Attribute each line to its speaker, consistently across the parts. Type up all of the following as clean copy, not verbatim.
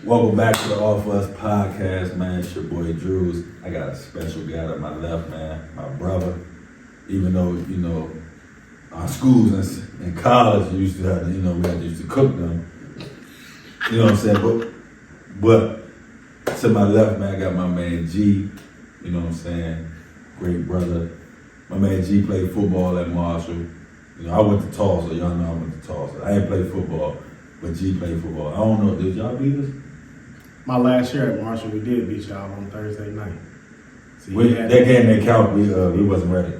Speaker 1: Welcome back to the AFU Podcast, man. It's your boy Drews. I got a special guy to my left, man. My brother. Even though, you know, our schools and college used to have, we used to cook them. You know what I'm saying? But to my left, man, I got my man G. You know what I'm saying? Great brother. My man G played football at Marshall. You know, I went to Tulsa. Y'all know I went to Tulsa. I ain't played football, but G played football. I don't know. Did y'all beat us?
Speaker 2: My last year at Marshall, we did beat y'all on Thursday night. So
Speaker 1: That game didn't count. We wasn't ready.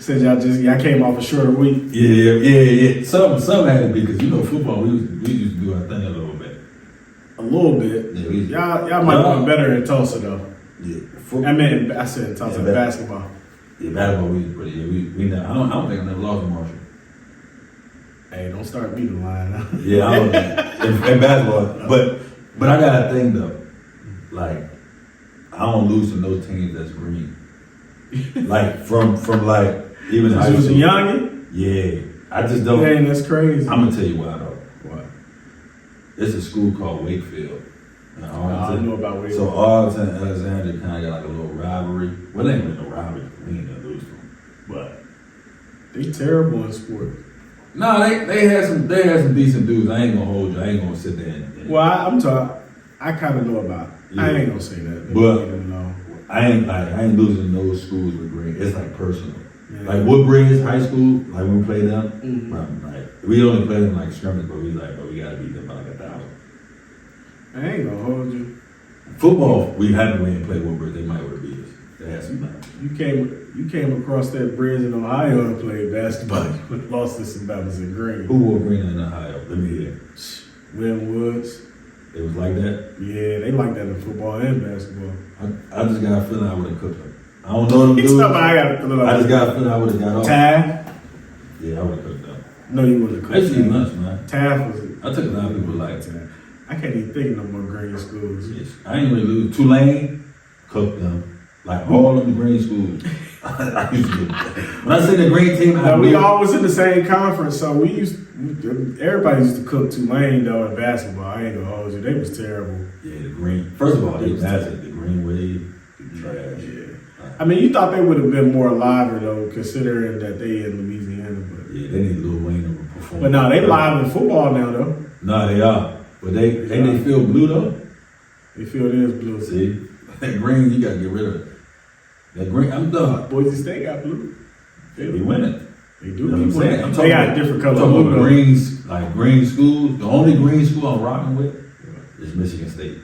Speaker 2: Since y'all came off a shorter week.
Speaker 1: Yeah. Some had to be because football. We used to do our thing a little bit.
Speaker 2: A little bit.
Speaker 1: Yeah,
Speaker 2: y'all might have been better in Tulsa though.
Speaker 1: Yeah.
Speaker 2: I said in Tulsa basketball.
Speaker 1: Yeah, basketball. We pretty. Yeah, I don't think I never lost to Marshall.
Speaker 2: Hey, don't start me the line now.
Speaker 1: Yeah, I don't in basketball. But I got a thing though. Like, I don't lose to no teams that's green. Like from like even
Speaker 2: Since you was a youngin'?
Speaker 1: Yeah. I just don't.
Speaker 2: Man, that's crazy.
Speaker 1: I'm gonna tell you why though.
Speaker 2: What?
Speaker 1: It's a school called Wakefield.
Speaker 2: I know about Wakefield.
Speaker 1: So Arlington and Alexandria kind of got like a little rivalry. Well, they ain't been no rivalry. We ain't gonna lose to them. But
Speaker 2: they terrible in sports.
Speaker 1: no, they had some decent dudes. I ain't gonna hold you. I ain't gonna sit there and
Speaker 2: Well, I'm talking. I kind of know about it.
Speaker 1: Yeah.
Speaker 2: I ain't gonna say that.
Speaker 1: But
Speaker 2: know.
Speaker 1: I ain't losing those schools with green. It's like personal.
Speaker 2: Yeah.
Speaker 1: Like Woodbridge High School, like when we played them,
Speaker 2: Mm-hmm.
Speaker 1: like we only played them like scrimmage, but we gotta beat them by like 1,000.
Speaker 2: I ain't gonna hold you.
Speaker 1: Football, we haven't really played Woodbridge. They might would have beat us. They had some time.
Speaker 2: You came across that bridge in Ohio and played basketball. You lost to some Bama's in green.
Speaker 1: Who wore green in Ohio? Let me hear.
Speaker 2: William Woods.
Speaker 1: It was like that.
Speaker 2: Yeah, they like that in football and basketball.
Speaker 1: I just got a feeling I would have cooked them. I don't know them dudes.
Speaker 2: I
Speaker 1: just got a feeling I would have got off.
Speaker 2: Taft?
Speaker 1: Yeah, I would have cooked them.
Speaker 2: No, you wouldn't have
Speaker 1: I
Speaker 2: cooked
Speaker 1: used to eat
Speaker 2: Taft.
Speaker 1: lunch, man.
Speaker 2: Taft was.
Speaker 1: I took a lot of people like
Speaker 2: Taft. I can't even think of no more green schools.
Speaker 1: Yes. I ain't really lose. Tulane, cooked them. Like all of the green schools. I used to when I say the green team,
Speaker 2: We all was in the same conference, so everybody used to cook Tulane though in basketball. I ain't gonna hold you. They was terrible.
Speaker 1: Yeah, the green. First of all, they was acid. The green wave, the trash.
Speaker 2: Yeah. I mean, you thought they would have been more lively though, considering that they in Louisiana. But
Speaker 1: yeah, they need Lil Wayne to perform.
Speaker 2: But no, they live in football now though.
Speaker 1: No, they are. But they feel blue though.
Speaker 2: They feel it is blue.
Speaker 1: See, that green, you gotta get rid of it. That green, I'm done.
Speaker 2: Boise State got blue.
Speaker 1: They winning.
Speaker 2: They do.
Speaker 1: You know what I'm saying?
Speaker 2: They got different colors.
Speaker 1: I'm talking about greens, like green schools. The only green school I'm rocking with is Michigan State.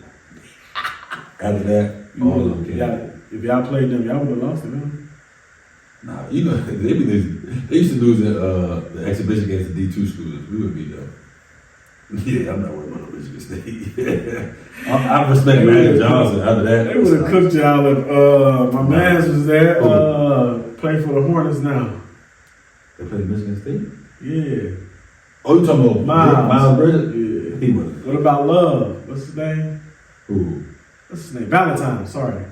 Speaker 1: After that, all of them came.
Speaker 2: If y'all played them, y'all would have lost to them.
Speaker 1: Nah, they used to lose the exhibition against the D2 schools. We would beat them. Yeah, I'm not worried about Michigan State. I respect Magic Johnson. After that,
Speaker 2: they would have cooked y'all if my man's was there. Play for the Hornets now.
Speaker 1: They played Michigan State?
Speaker 2: Yeah.
Speaker 1: Oh, you talking about Miles Bridges?
Speaker 2: Yeah.
Speaker 1: He was.
Speaker 2: What about Love? What's his name?
Speaker 1: Who?
Speaker 2: What's his name? Valentine. Sorry.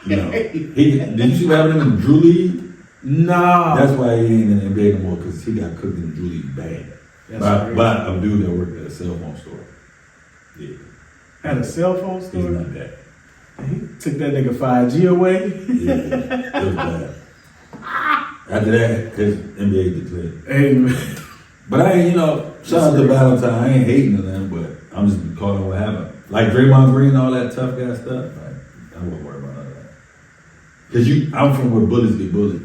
Speaker 1: No. Did you see what happened in the Drew League?
Speaker 2: No.
Speaker 1: That's why he ain't in the NBA no more, because he got cooked in the Drew League bad. By a dude that worked at a cell phone store. Yeah.
Speaker 2: Had a cell phone store?
Speaker 1: He's not that.
Speaker 2: He took that nigga 5G away.
Speaker 1: Yeah, it was bad. After that, his NBA declared.
Speaker 2: Hey, man.
Speaker 1: But I ain't, shout out to Valentine. I ain't hating on them, but I'm just calling what happened. Like Draymond Green, all that tough guy stuff. Like, I wouldn't worry about none of that. Because I'm from where bullets get bullied.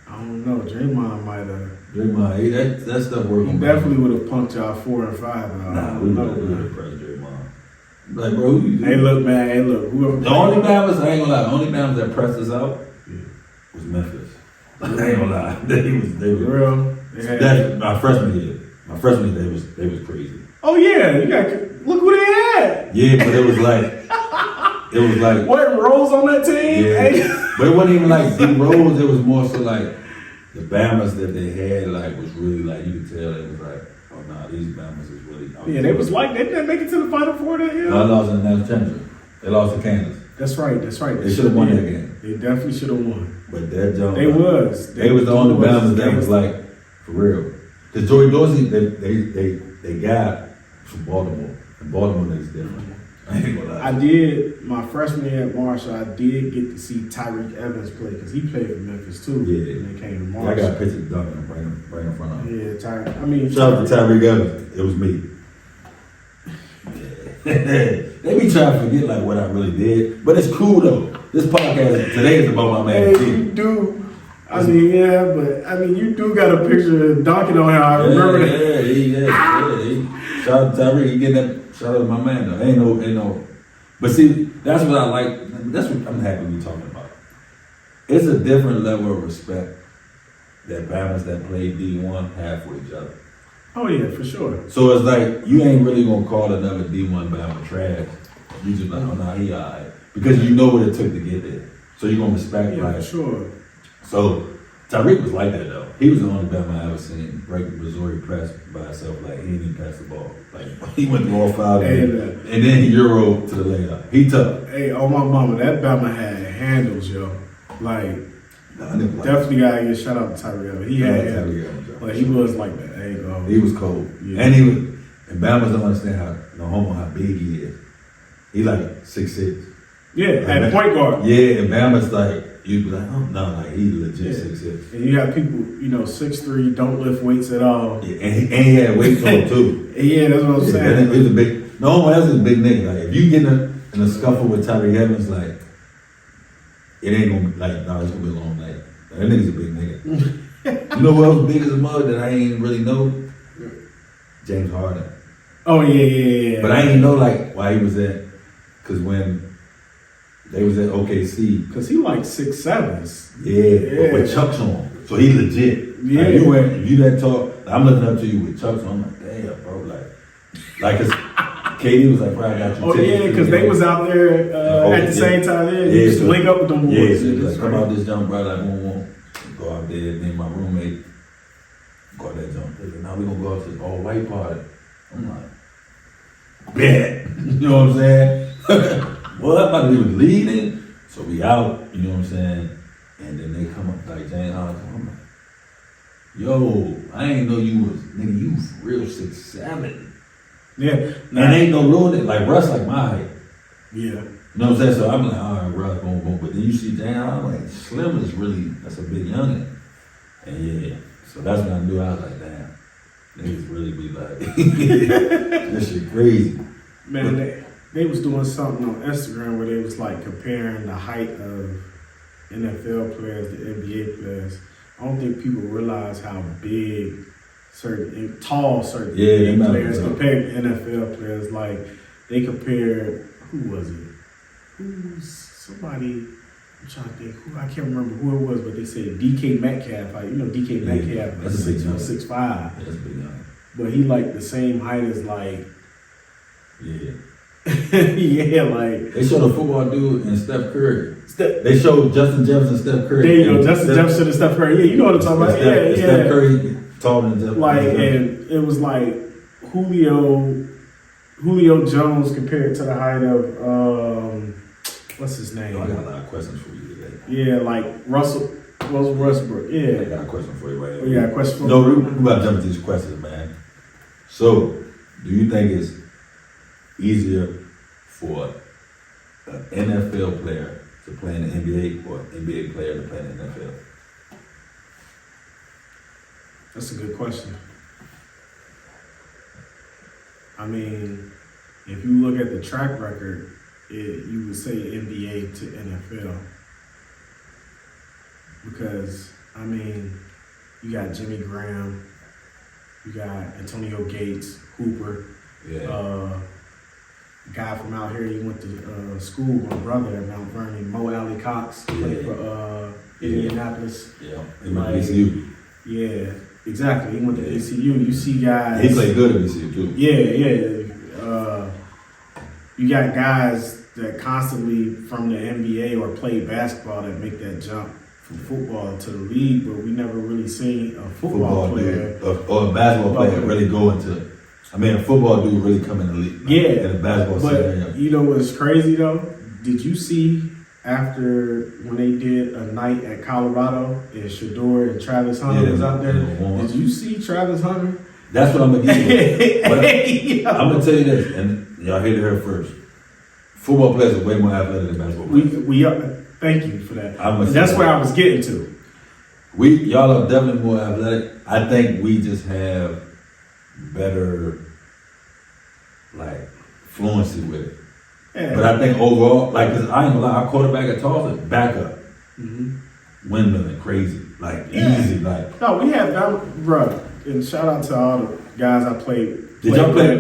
Speaker 2: I don't know. Draymond might have.
Speaker 1: Draymond, that stuff worked.
Speaker 2: He definitely would have punked y'all 4 and 5.
Speaker 1: Nah, we would have pressed Draymond. Like, bro, who you do?
Speaker 2: Hey, look, man. Hey, look. Whoever.
Speaker 1: The only Bama's, I ain't gonna lie, the only Bama's that pressed us out was Memphis. I ain't gonna lie. They was
Speaker 2: real.
Speaker 1: That's my freshman year. My freshman year, they was crazy.
Speaker 2: Oh yeah, look who they had.
Speaker 1: Yeah, but it was like
Speaker 2: what, Rose on that team?
Speaker 1: Yeah,
Speaker 2: Hey.
Speaker 1: but it wasn't even like D Rose. It was more so like the Bamas that they had like was really like you could tell it was like, oh nah, these Bamas is really.
Speaker 2: Yeah, they was like they didn't make it to the Final Four that year.
Speaker 1: I lost in the national championship. They lost to Kansas.
Speaker 2: That's right.
Speaker 1: They should have won that game.
Speaker 2: They definitely should have won.
Speaker 1: But that jump.
Speaker 2: They was
Speaker 1: the only Bamas that was like, for real. Because Joey Dorsey, they got from Baltimore. And Baltimore is different. I ain't gonna lie.
Speaker 2: I did, my freshman year at Marshall, I did get to see Tyreek Evans play because he played for Memphis too.
Speaker 1: Yeah.
Speaker 2: When they came to
Speaker 1: Yeah,
Speaker 2: Marshall.
Speaker 1: I got a picture of Duncan right in front of him.
Speaker 2: Yeah, Tyreek. I mean,
Speaker 1: Shout out to Tyreek Evans. It was me. They be trying to forget like what I really did, but it's cool though. This podcast today is about my man.
Speaker 2: Hey, you do. I mean, yeah, but I mean, you do got a picture of Donkey on how I remember that.
Speaker 1: Yeah. Shout out to Tyreek. He getting that. Shout out to my man though. Ain't no. But see, that's what I like. That's what I'm happy we talking about. It's a different level of respect that Bama's that play D1 have for each other.
Speaker 2: Oh yeah, for sure.
Speaker 1: So it's like you ain't really gonna call another D1 Bama trash. You just like, oh nah, he alright. Because you know what it took to get there. So you're gonna respect
Speaker 2: Yeah,
Speaker 1: like
Speaker 2: for sure.
Speaker 1: So Tyreek was like that though. He was the only Bama I ever seen break Missouri press by himself. Like he didn't even pass the ball. Like he went through all five and then he Euro to the layup. He tough.
Speaker 2: Hey, oh my mama, that Bama had handles, yo. Like definitely gotta get shout out to Tyreek. He had handles. Like he was like that. There you go.
Speaker 1: He was cold.
Speaker 2: Yeah.
Speaker 1: And Bama's don't understand how big he is. He like 6'6".
Speaker 2: Yeah, at point guard.
Speaker 1: Yeah, and Bama's like, you'd be like, oh no, like he legit 6'6".
Speaker 2: And you got people, 6'3", don't lift weights at all.
Speaker 1: Yeah, and he had weights on him too.
Speaker 2: Yeah, that's what I'm saying.
Speaker 1: He's a big. No one else is a big nigga. Like if you get in a scuffle with Tyreek Evans, like it ain't gonna it's gonna be a long night. That nigga's a big nigga. You know who else big as a mug that I ain't really know? James Harden.
Speaker 2: Oh yeah.
Speaker 1: But I ain't know like why he was at. Cause when they was at OKC.
Speaker 2: Cause he like 6'7".
Speaker 1: Yeah. But with Chucks on. So he legit.
Speaker 2: Yeah.
Speaker 1: Like if you that talk, I'm looking up to you with Chucks on. I'm like, damn, bro. Like cause KD was like, bro, I got you.
Speaker 2: Oh yeah, because they was out there at the same time. Yeah, you used to link up with them boys.
Speaker 1: Yeah, so like, come out this jump, bro. Like, won't go out there. And then my roommate go out that jump. Like, now we gonna go out to this all white party. I'm like, bet. You know what I'm saying? What? About to be leading. So we out. You know what I'm saying? And then they come up like James Harden. I'm like, yo, I ain't know you was nigga. You real 6'7".
Speaker 2: Yeah.
Speaker 1: And ain't no ruining. Like Russ, like my height.
Speaker 2: Yeah.
Speaker 1: You know what I'm saying? So I'm like, all right, Russ, boom. But then you see James, I'm like, Slim is really, that's a big youngin'. And yeah, so that's when I knew. I was like, damn, niggas really be like, this shit crazy.
Speaker 2: Man, they was doing something on Instagram where they was like comparing the height of NFL players to NBA players. I don't think people realize how big certain NBA players compared to NFL players. Like they compared, who was it? Somebody, I'm trying to think, I can't remember who it was, but they said DK Metcalf. Like, DK Metcalf,
Speaker 1: that's a big young.
Speaker 2: 6'5".
Speaker 1: Yeah, that's a big young.
Speaker 2: But he like the same height as like.
Speaker 1: Yeah.
Speaker 2: Yeah, like.
Speaker 1: They showed a football dude and Steph Curry. They showed Justin Jefferson and Steph Curry.
Speaker 2: There you go, Justin Jefferson and Steph Curry. Yeah, you know what I'm talking about. Yeah.
Speaker 1: Steph Curry taller than Jefferson.
Speaker 2: Like, and it was like Julio Jones compared to the height of what's his name?
Speaker 1: I got a lot of questions for you today.
Speaker 2: Yeah, like Russell Westbrook. Yeah.
Speaker 1: I got a question for you right now.
Speaker 2: Oh, yeah, a question for
Speaker 1: you. No, we about to jump into these questions, man. So, do you think it's easier for an NFL player to play in the NBA or an NBA player to play in the NFL?
Speaker 2: That's a good question. I mean, if you look at the track record, you would say NBA to NFL. Because, I mean, you got Jimmy Graham, you got Antonio Gates, Hooper, guy from out here, he went to school with my brother at Mount Vernon, Mo Alley Cox, played for Indianapolis.
Speaker 1: Yeah, he went to ECU.
Speaker 2: Yeah, exactly. He went to ECU. You see guys.
Speaker 1: He played good at ECU too.
Speaker 2: Yeah. You got guys that constantly from the NBA or play basketball that make that jump from football to the league, but we never really seen a football player
Speaker 1: or a basketball player really go into. I mean, a football dude really come in the league.
Speaker 2: Yeah,
Speaker 1: in a basketball scenario.
Speaker 2: You know what's crazy though? Did you see after when they did a night at Colorado and Shador and Travis Hunter was out there. Did you see Travis Hunter?
Speaker 1: That's what I'm gonna get you. I'm gonna tell you this, and y'all heard it here first. Football players are way more athletic than basketball players.
Speaker 2: We are, thank you for that. That's
Speaker 1: that.
Speaker 2: where I was getting to.
Speaker 1: Y'all are definitely more athletic. I think we just have better, like, fluency with it. Yeah. But I think overall, like, cause I ain't gonna lie, our quarterback at Tulsa, backup, windmilling, crazy, like easy, like.
Speaker 2: No, we had that, bro. And shout out to all the guys I played.
Speaker 1: Did y'all play?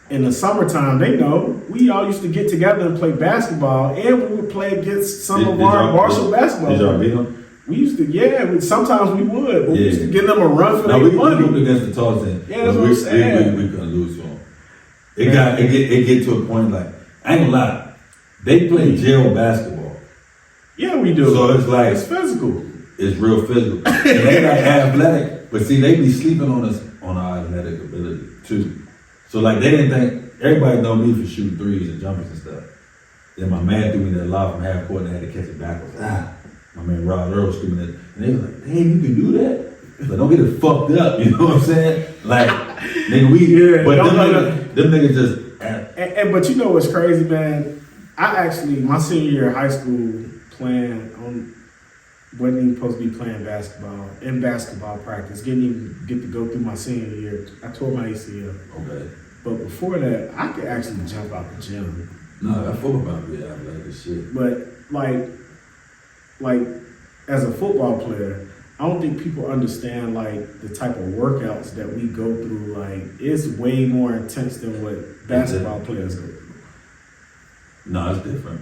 Speaker 2: In the summertime, they know we all used to get together and play basketball, and we would play against some of our Marshall basketball.
Speaker 1: Did y'all beat them?
Speaker 2: We used to, sometimes we would, but we used to give them a run for their money.
Speaker 1: We against the Tulsa.
Speaker 2: Yeah, that's what I'm saying.
Speaker 1: We couldn't lose to them. It get to a point like, I ain't gonna lie, they play jail basketball.
Speaker 2: Yeah, we do.
Speaker 1: So it's like,
Speaker 2: it's physical.
Speaker 1: It's real physical. And they like athletic, but see, they be sleeping on us on our athletic ability too. So like, they didn't think, everybody know me for shooting threes and jumpers and stuff. Then my man threw me that lob from half court and I had to catch it backwards. My man Rod Earl was screaming that, and they was like, damn, you can do that? But don't get it fucked up, you know what I'm saying? Like, nigga, but them niggas just.
Speaker 2: But you know what's crazy, man? I actually, my senior year of high school, wasn't even supposed to be playing basketball, in basketball practice, didn't even get to go through my senior year. I tore my ACL.
Speaker 1: Okay.
Speaker 2: But before that, I could actually jump out the gym.
Speaker 1: No, that football about yeah, like this shit.
Speaker 2: But like as a football player, I don't think people understand like the type of workouts that we go through. Like, it's way more intense than what basketball players go through.
Speaker 1: No, it's different.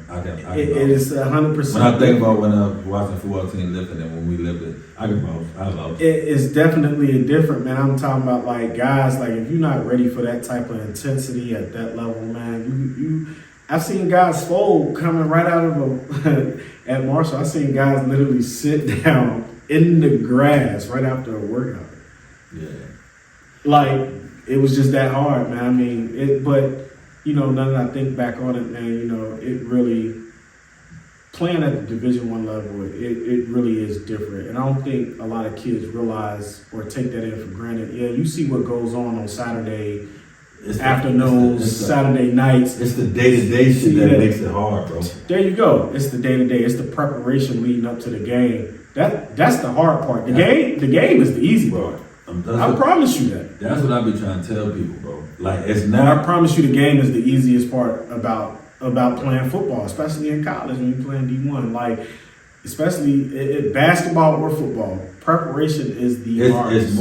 Speaker 2: It is 100%.
Speaker 1: When I think about when I was watching the football team lifting and when we lifted, I love it.
Speaker 2: It's definitely different, man. I'm talking about like guys, like if you're not ready for that type of intensity at that level, man, I've seen guys fold coming right out of at Marshall. I've seen guys literally sit down in the grass right after a workout.
Speaker 1: Yeah.
Speaker 2: Like, it was just that hard, man. I mean, but, you know, now that I think back on it, man, you know, it really, playing at the Division I level, it really is different. And I don't think a lot of kids realize or take that in for granted. Yeah, you see what goes on Saturday afternoons, Saturday nights.
Speaker 1: It's the day-to-day shit that makes it hard, bro.
Speaker 2: There you go. It's the day-to-day. It's the preparation leading up to the game. That's the hard part. The game is the easy part. I promise you that.
Speaker 1: That's what I be trying to tell people, bro. Like, it's not.
Speaker 2: I promise you, the game is the easiest part about playing football, especially in college when you're playing D1. Like, especially basketball or football, preparation is the hardest.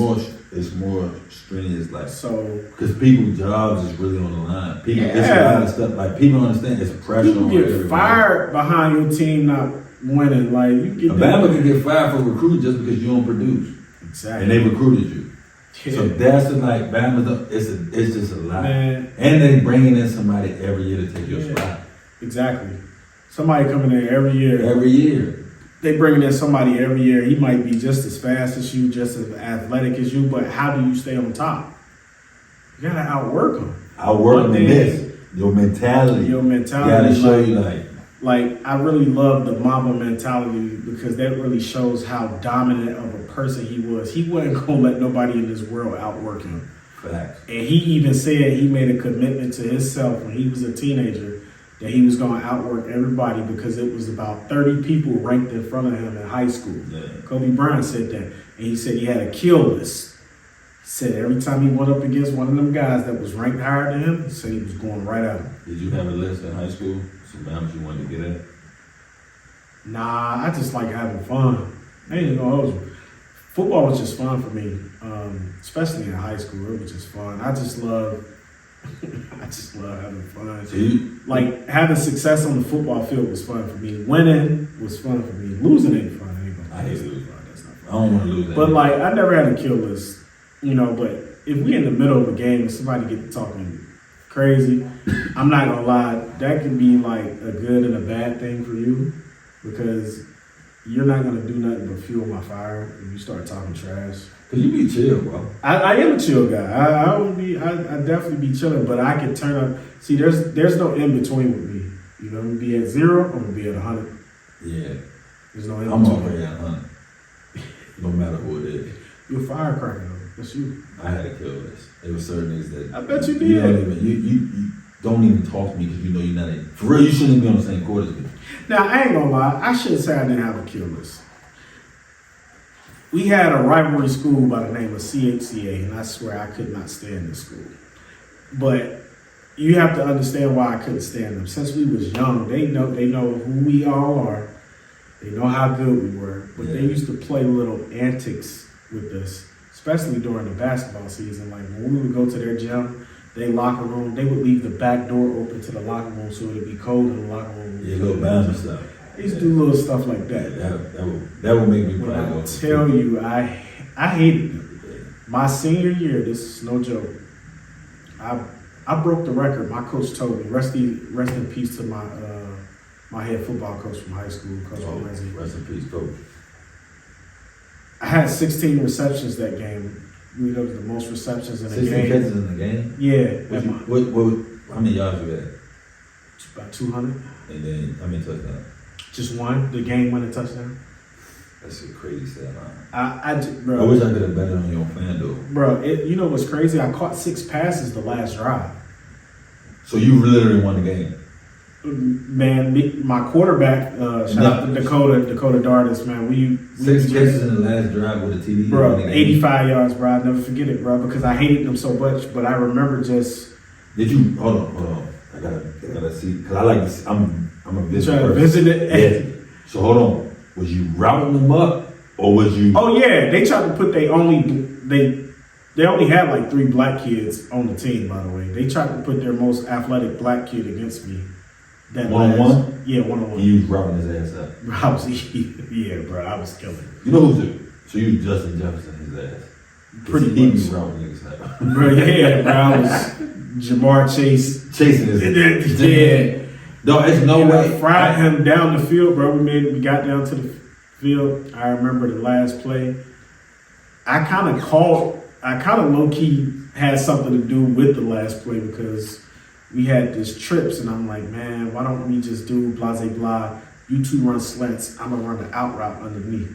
Speaker 1: It's more strenuous, like,
Speaker 2: so,
Speaker 1: because people's jobs is really on the line. It's a lot of stuff. Like, people don't understand it's pressure.
Speaker 2: People get fired behind your team not winning. Like, you get
Speaker 1: Alabama can get fired for recruiting just because you don't produce.
Speaker 2: Exactly.
Speaker 1: And they recruited you. Yeah. So that's like Bama. It's just a lot.
Speaker 2: Man.
Speaker 1: And they bringing in somebody every year to take your spot.
Speaker 2: Exactly. Somebody coming in every year.
Speaker 1: Every year.
Speaker 2: They bringing in somebody every year. He might be just as fast as you, just as athletic as you, but how do you stay on top? You gotta outwork them.
Speaker 1: Outwork them in this. Your mentality.
Speaker 2: You
Speaker 1: gotta show you
Speaker 2: like, I really love the Mamba mentality because that really shows how dominant of a person he was. He wasn't gonna let nobody in this world outwork him.
Speaker 1: Facts.
Speaker 2: And he even said he made a commitment to himself when he was a teenager that he was going to outwork everybody because it was about 30 people ranked in front of him in high school.
Speaker 1: Yeah.
Speaker 2: Kobe Bryant said that. And he said he had a kill list. He said every time he went up against one of them guys that was ranked higher than him, he said he was going right at him.
Speaker 1: Did you have a list in high school? Some bounds you wanted to get at?
Speaker 2: Nah, I just like having fun. I ain't gonna hold you. Football was just fun for me, especially in high school. It was just fun. I just love having fun. Like, having success on the football field was fun for me. Winning was fun for me. Losing ain't fun.
Speaker 1: I hate losing. That's not fun. I don't want to lose.
Speaker 2: But like, I never had a kill list, you know. But if we in the middle of a game and somebody get to talking crazy, I'm not gonna lie, that can be like a good and a bad thing for you because you're not gonna do nothing but fuel my fire if you start talking trash.
Speaker 1: Cause you be chill, bro.
Speaker 2: I am a chill guy. I definitely be chilling, but I can turn up. See, there's no in between with me. You know, I'm gonna be at 0, I'm gonna be at 100.
Speaker 1: Yeah.
Speaker 2: There's no
Speaker 1: I'm already at 100. No matter who it is.
Speaker 2: You're a firecracker though. That's you.
Speaker 1: I had to kill this. There were certain things that
Speaker 2: I bet you did.
Speaker 1: You don't even talk to me because you know you're not in. For real, you shouldn't be on the same court as me.
Speaker 2: Now, I ain't gonna lie. I should say I didn't have a kill list. We had a rivalry school by the name of CHCA, and I swear I could not stand this school. But you have to understand why I couldn't stand them. Since we was young, they know who we all are. They know how good we were. But they used to play little antics with us, especially during the basketball season. Like when we would go to their gym, their locker room, they would leave the back door open to the locker room so it'd be cold in the locker room.
Speaker 1: Yeah, little bounce stuff.
Speaker 2: They used to do little stuff like that.
Speaker 1: That would make me
Speaker 2: When
Speaker 1: probably
Speaker 2: I
Speaker 1: go.
Speaker 2: tell you, I hated them. My senior year, this is no joke. I broke the record. My coach told me, rest in peace to my head football coach from high school, Coach Lorenzi.
Speaker 1: Rest in peace, coach.
Speaker 2: I had 16 receptions that game. We were the most receptions in the
Speaker 1: 16
Speaker 2: game.
Speaker 1: catches in the game?
Speaker 2: Yeah.
Speaker 1: How many yards you had?
Speaker 2: About 200.
Speaker 1: And then how many touchdowns?
Speaker 2: Just one. The game-winning touchdown.
Speaker 1: That's a crazy stat line.
Speaker 2: I
Speaker 1: I wish I could have bet it on your fan though.
Speaker 2: Bro, you know what's crazy? I caught 6 passes the last drive.
Speaker 1: So you literally won the game.
Speaker 2: Man, my quarterback, shout out to Dakota Dardis, man. We
Speaker 1: 6 catches in the last drive with a TD.
Speaker 2: Bro, 85 yards, bro. I'll never forget it, bro, because I hated them so much. But I remember just.
Speaker 1: Did you hold on? I gotta see because I like this. I'm a visitor.
Speaker 2: Trying to visit it.
Speaker 1: Yeah. So hold on. Was you routing them up or was you?
Speaker 2: Oh yeah, they tried to put they only had like 3 black kids on the team. By the way, they tried to put their most athletic black kid against me. That
Speaker 1: 1-on-1?
Speaker 2: Yeah, 1-on-1.
Speaker 1: You was routing his ass up.
Speaker 2: Bro, I was killing him.
Speaker 1: You know who's it? So you was Justin Jefferson his ass.
Speaker 2: Pretty
Speaker 1: he
Speaker 2: much.
Speaker 1: was routing niggas up.
Speaker 2: Bro, yeah, bro, I was Jamar Chase.
Speaker 1: Chasing his ass.
Speaker 2: Yeah.
Speaker 1: No, it's no way.
Speaker 2: I fried him down the field, bro. We got down to the field. I remember the last play. I kind of low-key had something to do with the last play because we had this trips, and I'm like, man, why don't we just do blase blah? You 2 run slants. I'm going to run the out route underneath.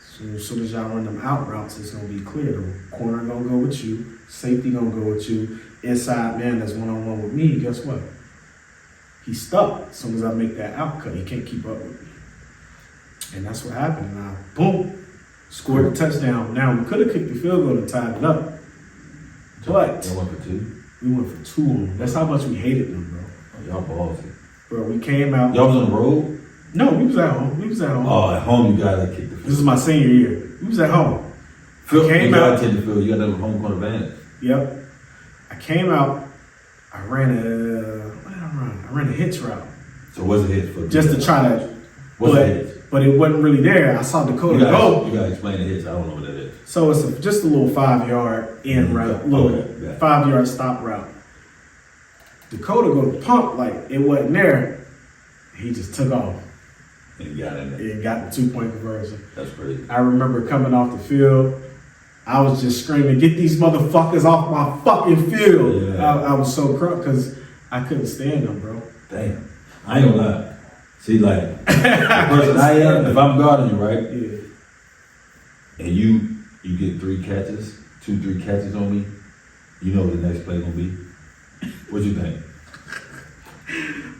Speaker 2: So as soon as y'all run them out routes, it's going to be clear. The corner going to go with you. Safety going to go with you. Inside man that's one-on-one with me, guess what? He's stuck. As soon as I make that out cut, he can't keep up with me. And that's what happened. And I, boom, scored a touchdown. Now, we could have kicked the field goal and tied it up. But
Speaker 1: Y'all went for 2?
Speaker 2: we went for 2 on them. That's how much we hated them, bro.
Speaker 1: Oh, y'all ballsy.
Speaker 2: Bro, we came out.
Speaker 1: Y'all was on the road?
Speaker 2: No, we was at home.
Speaker 1: Oh, at home you gotta kick the field.
Speaker 2: This is my senior year. We was at home.
Speaker 1: You
Speaker 2: came
Speaker 1: gotta
Speaker 2: out.
Speaker 1: take the field. You got that home court advantage.
Speaker 2: Yep. I came out. I ran a hitch route.
Speaker 1: So what's the hitch for?
Speaker 2: Just to try to.
Speaker 1: What's the hitch?
Speaker 2: But it wasn't really there. I saw Dakota go.
Speaker 1: You gotta explain the hitch. I don't know what that is.
Speaker 2: So it's just a little 5-yard in route, little 5-yard stop route. Dakota go to pump like it wasn't there. He just took off.
Speaker 1: And he got in there.
Speaker 2: And got the 2-point conversion.
Speaker 1: That's crazy.
Speaker 2: I remember coming off the field. I was just screaming, "Get these motherfuckers off my fucking field!"
Speaker 1: Yeah.
Speaker 2: I was so crunk because I couldn't stand them, bro.
Speaker 1: Damn. I ain't gonna lie. See, like, the person I am, if I'm guarding you, right?
Speaker 2: Yeah.
Speaker 1: And you get 3 catches, 2-3 catches on me, you know what the next play gonna be. What you think?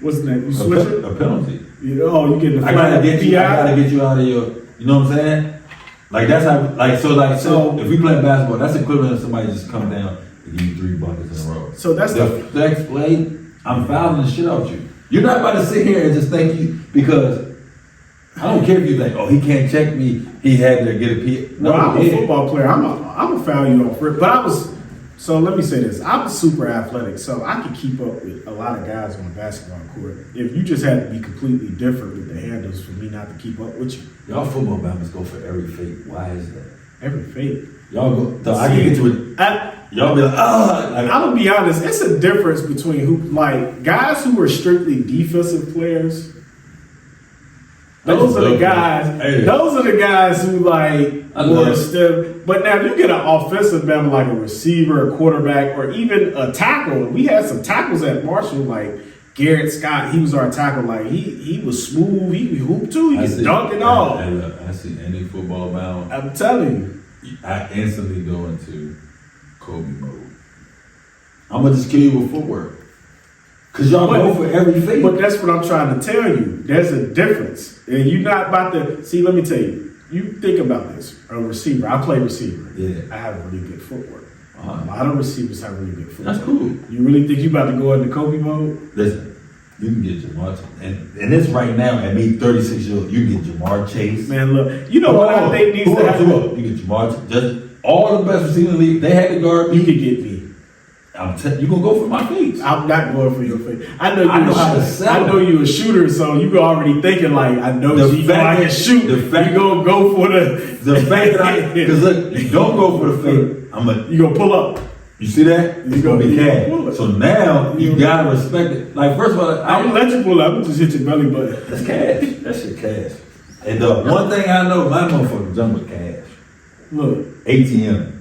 Speaker 2: What's the name? You switch it?
Speaker 1: A penalty.
Speaker 2: You get the
Speaker 1: I gotta get you out of your, you know what I'm saying? Like that's how, so if we play basketball, that's equivalent of somebody just come down and give you 3 buckets in a row.
Speaker 2: So that's
Speaker 1: the next play, I'm fouling the shit out you. You're not about to sit here and just thank you because I don't care if you think, oh, he can't check me. He had to get a P.
Speaker 2: No, I'm a football player. I'm a foul you off rip. But I was. So let me say this. I was super athletic, so I could keep up with a lot of guys on the basketball court. If you just had to be completely different with the handles for me not to keep up with you.
Speaker 1: Y'all football battles go for every fake. Why is that?
Speaker 2: Every fake.
Speaker 1: Y'all go. So I can get to it. Y'all be like, I'm
Speaker 2: gonna be honest. It's a difference between guys who are strictly defensive players. Those are the guys.
Speaker 1: Hey.
Speaker 2: Those are the guys who were still. But now you get an offensive man like a receiver, a quarterback, or even a tackle. We had some tackles at Marshall. Garrett Scott, he was our tackle. Like he was smooth. He hooped too. He could dunk and all.
Speaker 1: Hey, look, I see any football bound.
Speaker 2: I'm telling you.
Speaker 1: I instantly go into Kobe mode. I'm gonna just kill you with footwork. Cause y'all go for every fake.
Speaker 2: But that's what I'm trying to tell you. There's a difference. And you're not about to see, let me tell you. You think about this. A receiver. I play receiver.
Speaker 1: Yeah.
Speaker 2: I have really good footwork.
Speaker 1: Uh-huh.
Speaker 2: A lot of receivers have really good footwork.
Speaker 1: That's cool.
Speaker 2: You really think you about to go into Kobe mode?
Speaker 1: Listen, you can get Jamar, and this right now at me 36 years old, you can get Jamar Chase.
Speaker 2: Man, look, you know what I think needs to happen?
Speaker 1: You get Jamar, just all the best receivers in the league. They had to guard me.
Speaker 2: You can get me.
Speaker 1: You gonna go for my face?
Speaker 2: I'm not going for your face. I know
Speaker 1: you're
Speaker 2: a shooter, so you already thinking like, I know you can shoot. You gonna go for
Speaker 1: the fact that because look, you don't go for the fake.
Speaker 2: You gonna pull up.
Speaker 1: You see that? It's gonna be cash. So now you gotta respect it. Like first of all,
Speaker 2: I don't let you pull up. I'm just hit your belly button.
Speaker 1: That's cash. That shit cash. And the one thing I know, my motherfucker jump with cash.
Speaker 2: Look,
Speaker 1: ATM.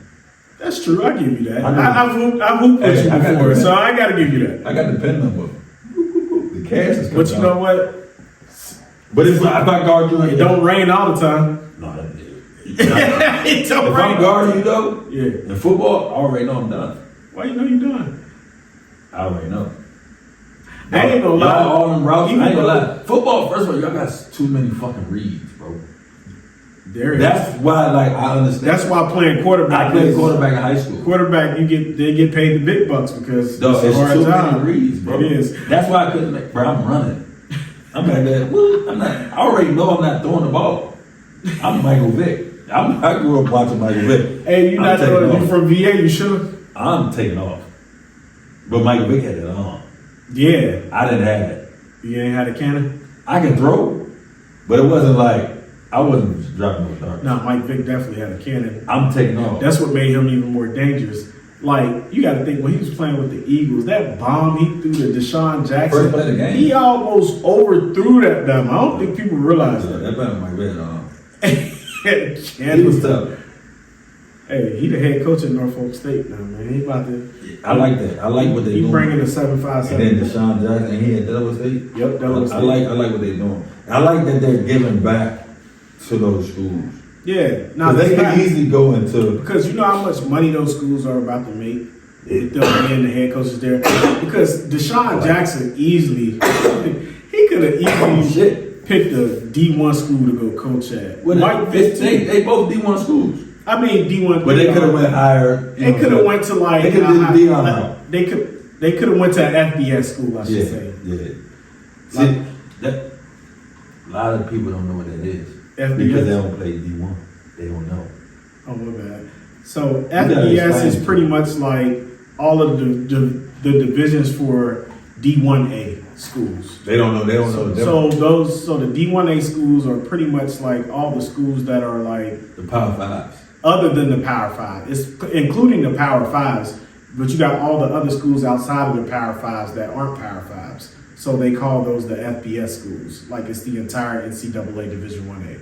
Speaker 2: That's true. I give you that. I've hooped with you before, so I gotta give you that.
Speaker 1: I got the pen number. The cash is coming.
Speaker 2: But you know what?
Speaker 1: But if I guard you,
Speaker 2: it don't rain all the time.
Speaker 1: No,
Speaker 2: it don't
Speaker 1: if
Speaker 2: rain.
Speaker 1: I'm guarding you though,
Speaker 2: yeah.
Speaker 1: In football, I already know I'm done.
Speaker 2: Why you know you done?
Speaker 1: I already know.
Speaker 2: I ain't gonna lie.
Speaker 1: All them routes, I ain't gonna lie. Football, first of all, y'all got too many fucking reads, bro. That's why, like, I understand.
Speaker 2: That's why playing quarterback.
Speaker 1: I played quarterback in high school.
Speaker 2: Quarterback, they get paid the big bucks because
Speaker 1: it's a hard too job. Many reads, bro.
Speaker 2: It is.
Speaker 1: That's why I couldn't make. Bro, I'm running. I'm like that. Well, I'm not. I already know I'm not throwing the ball. I'm Michael Vick. I grew up watching Michael Vick.
Speaker 2: Hey, you not throwing? You from VA? You should.
Speaker 1: I'm taking off. But Michael Vick had it on.
Speaker 2: Yeah,
Speaker 1: I didn't have it.
Speaker 2: You ain't had a cannon.
Speaker 1: I can throw, but it wasn't like. I wasn't just dropping no darts.
Speaker 2: No, Mike Vick definitely had a cannon.
Speaker 1: I'm taking off.
Speaker 2: That's what made him even more dangerous. Like, you got to think, when he was playing with the Eagles, that bomb he threw to Deshaun Jackson,
Speaker 1: first play of the game,
Speaker 2: he almost overthrew that bomb. I don't think people realize that.
Speaker 1: That bomb might be on.
Speaker 2: He
Speaker 1: was tough.
Speaker 2: Hey, he the head coach at Norfolk State now, man. He about to.
Speaker 1: I like that. I like what they doing.
Speaker 2: He bringing the 7.57.
Speaker 1: And then Deshaun Jackson, he at Delaware State.
Speaker 2: Yep, Delaware State.
Speaker 1: I like what they doing. I like that they're giving back to those schools.
Speaker 2: Yeah, now
Speaker 1: they can easily go into,
Speaker 2: because you know how much money those schools are about to make with them being the head coaches there. Because Deshaun Jackson easily, he could have easily picked a D1 school to go coach at.
Speaker 1: They both D1 schools.
Speaker 2: I mean D1,
Speaker 1: but they could have went higher.
Speaker 2: They could have went to like
Speaker 1: they could have Dion out.
Speaker 2: They could have went to an FBS school. I should say.
Speaker 1: Yeah. See, that a lot of people don't know what that is.
Speaker 2: FBS?
Speaker 1: Because they don't play D1. They don't know.
Speaker 2: Oh, my bad. So FBS is pretty much like all of the divisions for D1A schools.
Speaker 1: They don't know. They don't know.
Speaker 2: So the D1A schools are pretty much like all the schools that are like
Speaker 1: the Power Fives.
Speaker 2: Other than the Power Five, it's including the Power Fives, but you got all the other schools outside of the Power Fives that aren't Power Fives. So they call those the FBS schools, like it's the entire NCAA Division 1A.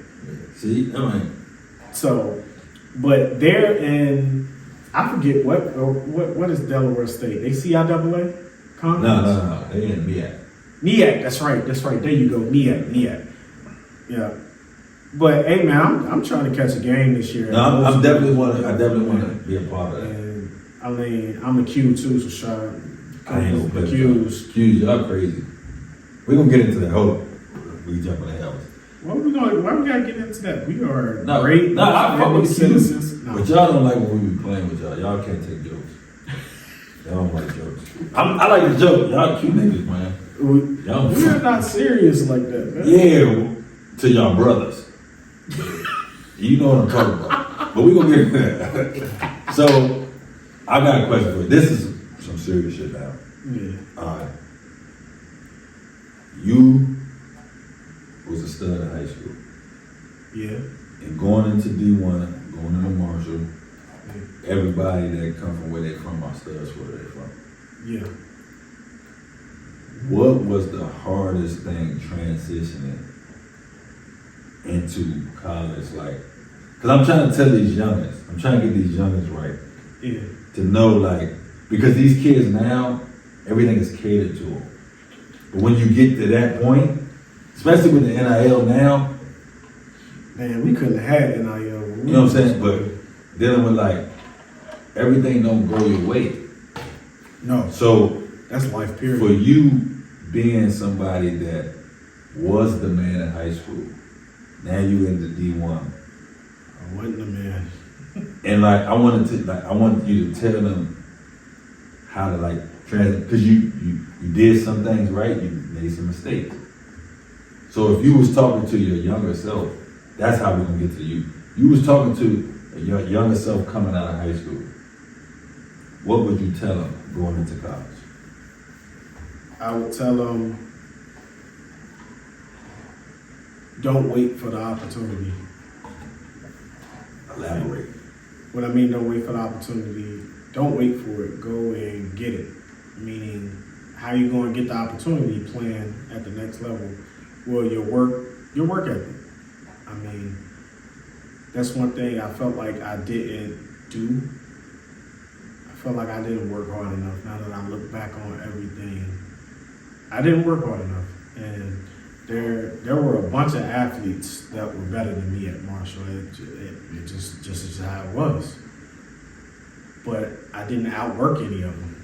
Speaker 1: See, I mean,
Speaker 2: so, but they're in, I forget what is Delaware State? They CIAA conference?
Speaker 1: No, they in MEAC.
Speaker 2: MEAC, that's right. There you go, MEAC. Yeah, but hey man, I'm trying to catch a game this year.
Speaker 1: No, I definitely want to be a part of that.
Speaker 2: And I mean, I'm a Q too, so sure.
Speaker 1: I ain't gonna play
Speaker 2: Q's.
Speaker 1: Y'all crazy. We're gonna get into that. Hold on. We jump on the house.
Speaker 2: Why we gotta get into that? We are
Speaker 1: great. No, I fuck with
Speaker 2: citizens.
Speaker 1: No. But y'all don't like when we be playing with y'all. Y'all can't take jokes. Y'all don't like jokes. I like the joke. Y'all cute niggas, man.
Speaker 2: We're not serious like that, man.
Speaker 1: Yeah, to y'all brothers. You know what I'm talking about. But we gonna get into that. So, I got a question for you. This is some serious shit now.
Speaker 2: Yeah.
Speaker 1: All right. You was a stud in high school.
Speaker 2: Yeah.
Speaker 1: And going into D1, going into Marshall, everybody that come from where they from are studs where they from.
Speaker 2: Yeah.
Speaker 1: What was the hardest thing transitioning into college? Like, because I'm trying to tell these youngins, I'm trying to get these youngins right.
Speaker 2: Yeah.
Speaker 1: To know, like, because these kids now, everything is catered to them. But when you get to that point, especially with the NIL now,
Speaker 2: man, we couldn't have had NIL.
Speaker 1: you know what I'm saying? But dealing with like everything don't go your way.
Speaker 2: No.
Speaker 1: So
Speaker 2: that's life period.
Speaker 1: for you being somebody that was the man in high school, now you in the D1.
Speaker 2: I wasn't the man.
Speaker 1: And like I want you to tell them how to like translate, because you did some things right, you made some mistakes. So if you was talking to your younger self, that's how we're gonna get to you. You was talking to your younger self coming out of high school. What would you tell them going into college?
Speaker 2: I would tell them, don't wait for the opportunity.
Speaker 1: Elaborate.
Speaker 2: What I mean, don't wait for the opportunity. Don't wait for it. Go and get it. Meaning, how you going to get the opportunity playing at the next level? Well, your work ethic. I mean, that's one thing I felt like I didn't do. I felt like I didn't work hard enough. Now that I look back on everything, I didn't work hard enough. And there were a bunch of athletes that were better than me at Marshall. It just is how it was. But I didn't outwork any of them.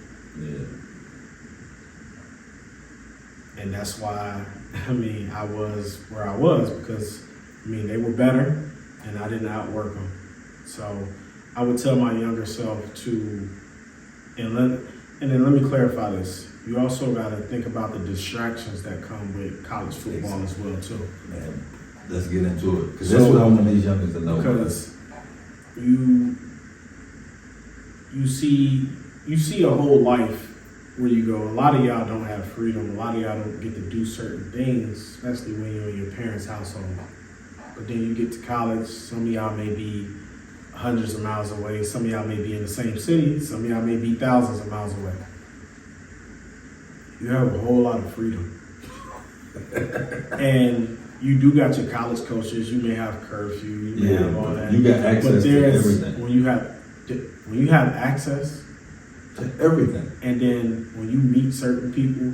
Speaker 1: Yeah.
Speaker 2: And that's why, I mean, I was where I was because, I mean, they were better and I didn't outwork them. So I would tell my younger self to, and then let me clarify this. You also got to think about the distractions that come with college football as well, too.
Speaker 1: Man, let's get into it. Because that's what I want these youngers to know.
Speaker 2: Because you see a whole life where you go, a lot of y'all don't have freedom. A lot of y'all don't get to do certain things, especially when you're in your parents' household. But then you get to college, some of y'all may be hundreds of miles away. Some of y'all may be in the same city. Some of y'all may be thousands of miles away. You have a whole lot of freedom. And you do got your college coaches. You may have curfew. You may have all that.
Speaker 1: You got access to everything.
Speaker 2: When you have access
Speaker 1: to everything,
Speaker 2: and then when you meet certain people,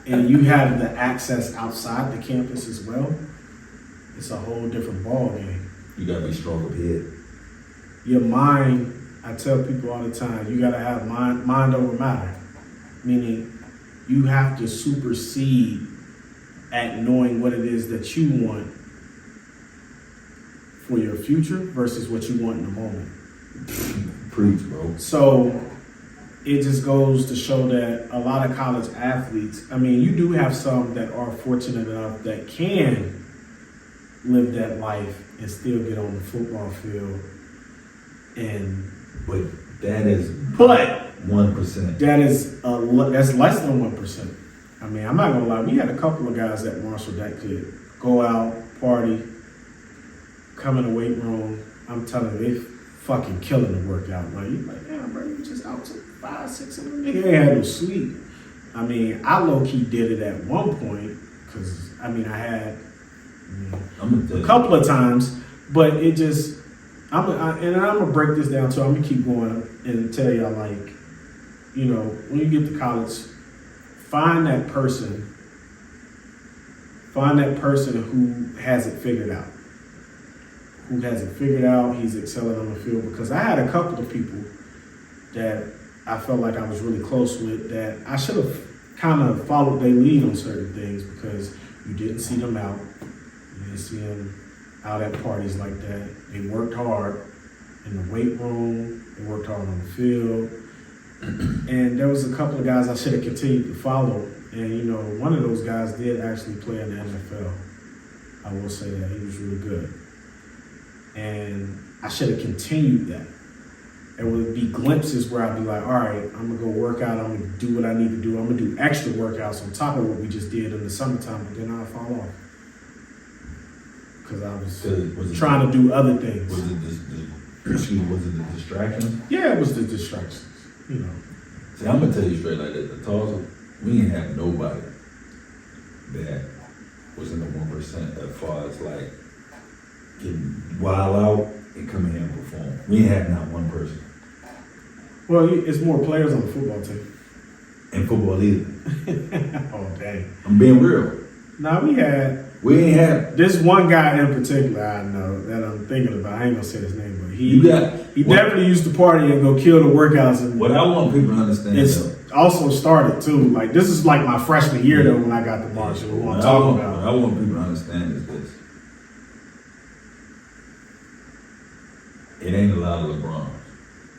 Speaker 2: and you have the access outside the campus as well, it's a whole different ball game.
Speaker 1: You gotta be strong of head.
Speaker 2: Your mind, I tell people all the time, you gotta have mind over matter. Meaning, you have to supersede at knowing what it is that you want for your future versus what you want in the moment.
Speaker 1: Preach, bro.
Speaker 2: So it just goes to show that a lot of college athletes, I mean, you do have some that are fortunate enough that can live that life and still get on the football field.
Speaker 1: But that is 1%.
Speaker 2: That's less than 1%. I mean, I'm not gonna lie. We had a couple of guys at Marshall that could go out, party, come in the weight room. I'm telling you, they fucking killing the workout. Like, you're like, damn, bro, you just out to 5, 6 of them. Nigga ain't had no sleep. I mean, I low-key did it at one point because, I mean, I had a couple of times, but it just, and I'm going to break this down too. I'm going to keep going and tell y'all, like, you know, when you get to college, find that person who has it figured out. He's excelling on the field. Because I had a couple of people that I felt like I was really close with that I should have kind of followed their lead on certain things because you didn't see them out. You didn't see them out at parties like that. They worked hard in the weight room. They worked hard on the field. And there was a couple of guys I should have continued to follow. And, you know, one of those guys did actually play in the NFL. I will say that. He was really good. And I should have continued that. There would be glimpses where I'd be like, all right, I'm going to go work out. I'm going to do what I need to do. I'm going to do extra workouts on top of what we just did in the summertime. But then I'd fall off. Because I was trying to do other things.
Speaker 1: Was it the distractions?
Speaker 2: Yeah, it was the distractions. You know.
Speaker 1: See, I'm going to tell you straight like that. The Tulsa, we didn't have nobody that was in the 1% as far as like getting wild out and come in here and perform. We had not one person.
Speaker 2: Well, it's more players on the football team.
Speaker 1: in football either.
Speaker 2: Oh, dang.
Speaker 1: I'm being real.
Speaker 2: Now,
Speaker 1: We ain't have.
Speaker 2: this one guy in particular I know that I'm thinking about. I ain't gonna say his name, but he
Speaker 1: What-
Speaker 2: definitely used to party and go kill the workouts. And
Speaker 1: What I want people to understand
Speaker 2: it's
Speaker 1: though.
Speaker 2: also started too. Like this is like my freshman year though when I got the Marshall. What I'm talking about.
Speaker 1: What I want people to understand is this. It ain't a lot of LeBrons.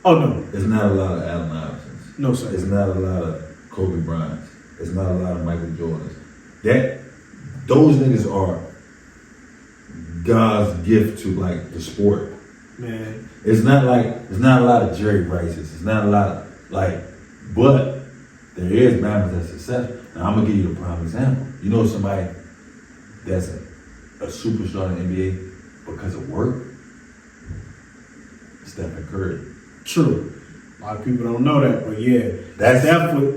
Speaker 2: Oh no,
Speaker 1: It's not a lot of Allen Iversons.
Speaker 2: no sir.
Speaker 1: It's not a lot of Kobe Bryants. It's not a lot of Michael Jordans. Those niggas are God's gift to like the sport.
Speaker 2: Man,
Speaker 1: It's not a lot of Jerry Rices. It's not a lot of but there is Bama's that's successful. Now I'm gonna give you a prime example. You know somebody that's a superstar in the NBA because of work? Stephen Curry.
Speaker 2: true. A lot of people don't know that, but yeah,
Speaker 1: That's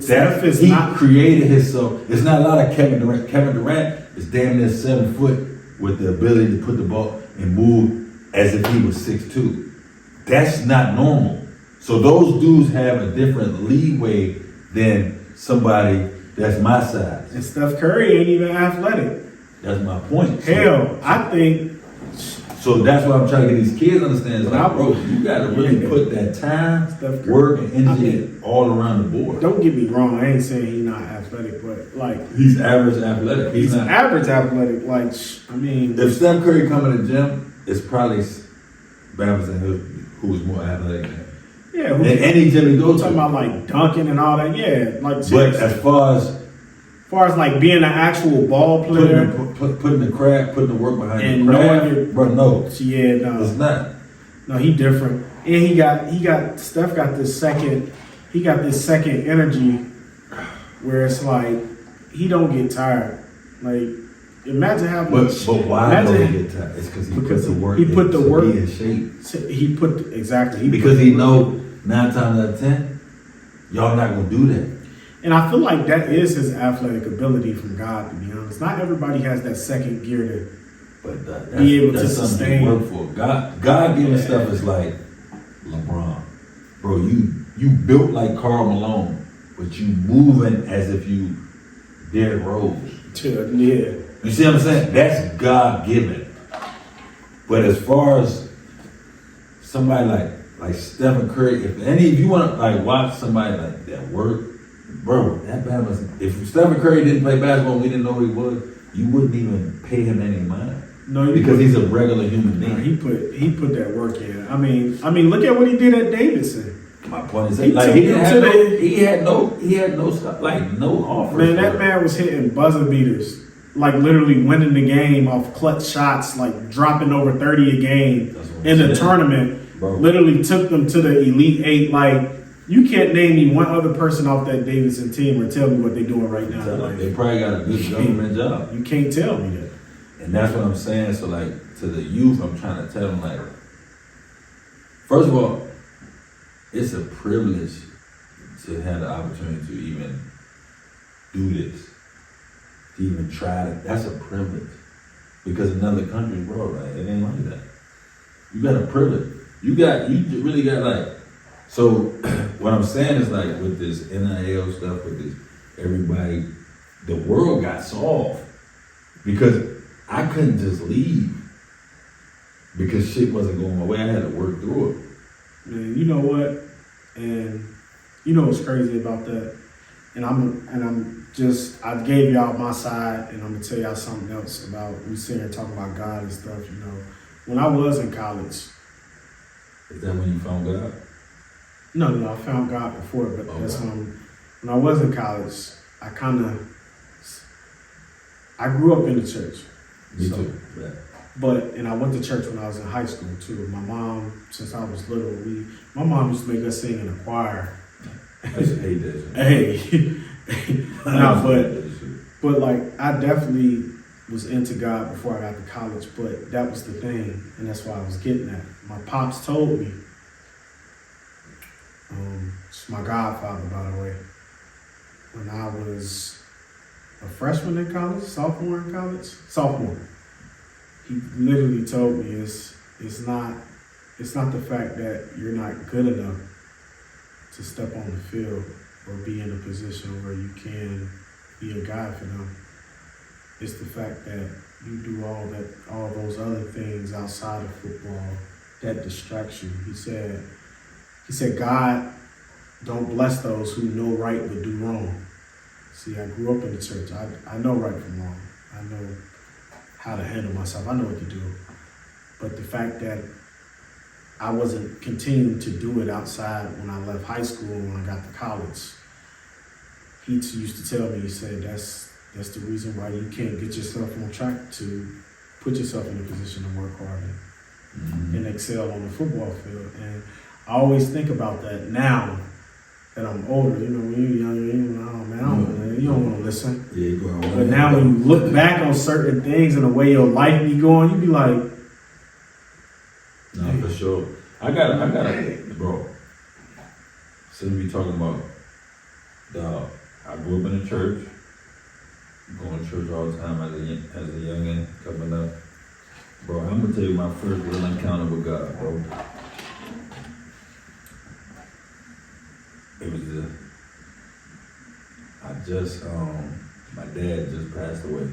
Speaker 2: Steph is
Speaker 1: he
Speaker 2: not.
Speaker 1: created himself. It's not a lot of Kevin Durant. Kevin Durant is damn near 7 foot with the ability to put the ball and move as if he was 6'2". That's not normal. So those dudes have a different leeway than somebody that's my size.
Speaker 2: And Steph Curry ain't even athletic.
Speaker 1: That's my point.
Speaker 2: Hell, I think.
Speaker 1: So that's what I'm trying to get these kids to understand. It's like, bro, you got to really
Speaker 2: Yeah.
Speaker 1: put that time,
Speaker 2: Steph Curry.
Speaker 1: work, and energy all around the board.
Speaker 2: Don't get me wrong. I ain't saying he's not athletic, but like
Speaker 1: He's average athletic.
Speaker 2: he's
Speaker 1: not.
Speaker 2: average athletic. Like I mean,
Speaker 1: If Steph Curry come in the gym, it's probably Bama's who is more athletic than him.
Speaker 2: yeah.
Speaker 1: In any gym he
Speaker 2: We're
Speaker 1: goes
Speaker 2: talking
Speaker 1: to.
Speaker 2: about like dunking and all that. Yeah, like
Speaker 1: But
Speaker 2: seriously.
Speaker 1: as far as
Speaker 2: far as like being an actual ball player,
Speaker 1: putting the work behind
Speaker 2: And
Speaker 1: the craft,
Speaker 2: knowing it-
Speaker 1: bro, no,
Speaker 2: yeah, no.
Speaker 1: it's not.
Speaker 2: No, he different, and he got Steph got this second. He got this second energy, where it's like he don't get tired. Like imagine having.
Speaker 1: But why don't
Speaker 2: imagine-
Speaker 1: he get tired? It's because he
Speaker 2: Because
Speaker 1: put the work.
Speaker 2: he put
Speaker 1: in
Speaker 2: the
Speaker 1: to
Speaker 2: work-
Speaker 1: be in shape.
Speaker 2: He put exactly.
Speaker 1: Because he know 9 times out of 10, y'all not gonna do that.
Speaker 2: And I feel like that is his athletic ability from God. To be honest, not everybody has that second gear
Speaker 1: But that's,
Speaker 2: Be able to
Speaker 1: that's something
Speaker 2: sustain.
Speaker 1: you work for. God giving
Speaker 2: Yeah.
Speaker 1: stuff is like LeBron, bro. You built like Karl Malone, but you moving as if you Derrick Rose.
Speaker 2: to. Yeah,
Speaker 1: You see what I'm saying? That's God given. But as far as somebody like Stephen Curry, if you want to like watch somebody like that work, bro, that man was. If Stephen Curry didn't play basketball, and we didn't know who he was, you wouldn't even pay him any mind
Speaker 2: no,
Speaker 1: because he's a regular human being.
Speaker 2: he put that work in. I mean, look at what he did at Davidson.
Speaker 1: My point is
Speaker 2: He
Speaker 1: like
Speaker 2: took
Speaker 1: he
Speaker 2: him
Speaker 1: didn't have
Speaker 2: to
Speaker 1: no,
Speaker 2: the-
Speaker 1: he had no stuff, like no offers.
Speaker 2: Man,
Speaker 1: for
Speaker 2: that
Speaker 1: it.
Speaker 2: man was hitting buzzer beaters, like literally winning the game off clutch shots, like dropping over 30 a game
Speaker 1: That's what I'm
Speaker 2: in the
Speaker 1: saying.
Speaker 2: tournament.
Speaker 1: Bro.
Speaker 2: Literally took them to the Elite Eight. Like you can't name me one other person off that Davidson team or tell me what they're doing right now. Like,
Speaker 1: They probably got a good government job.
Speaker 2: you can't tell me that.
Speaker 1: And that's what I'm saying. So like to the youth, I'm trying to tell them like, first of all, it's a privilege to have the opportunity to even do this, to even try it. That's a privilege because in other countries, bro, like it ain't like that. You got a privilege. You really got like. So what I'm saying is like with this NIL stuff, with this everybody, the world got solved because I couldn't just leave because shit wasn't going my way. I had to work through it.
Speaker 2: Man, you know what? And you know what's crazy about that? And I gave y'all my side, and I'm gonna tell y'all something else about we sitting here talking about God and stuff. You know, when I was in college,
Speaker 1: Is that when you found out?
Speaker 2: no, I found God before, but
Speaker 1: Okay.
Speaker 2: that's when I was in college. I grew up in the church.
Speaker 1: Me
Speaker 2: So-
Speaker 1: too. Yeah.
Speaker 2: And I went to church when I was in high school too. My mom, since I was little, my mom used to make us sing in a choir.
Speaker 1: I used to hate that shit.
Speaker 2: Hey, but like I definitely was into God before I got to college. But that was the thing, and that's why I was getting at. My pops told me. It's my godfather, by the way. When I was a freshman in college, sophomore, he literally told me it's not the fact that you're not good enough to step on the field, or be in a position where you can be a guide for them. It's the fact that you do all those other things outside of football that distracts you. He said, God don't bless those who know right but do wrong. See, I grew up in the church. I know right from wrong. I know how to handle myself. I know what to do. But the fact that I wasn't continuing to do it outside when I left high school and when I got to college, he used to tell me, he said, that's the reason why you can't get yourself on track to put yourself in a position to work hard and excel on the football field. And I always think about that now that I'm older. You know, when you're younger, you don't want to listen.
Speaker 1: Yeah, you go on.
Speaker 2: But now when you look back on certain things and the way your life be going, you be like,
Speaker 1: no, for sure. I got bro. Since we talking about I grew up in the church, going to church all the time as a youngin' coming up. Bro, I'm gonna tell you my first real encounter with God, bro. It was my dad just passed away.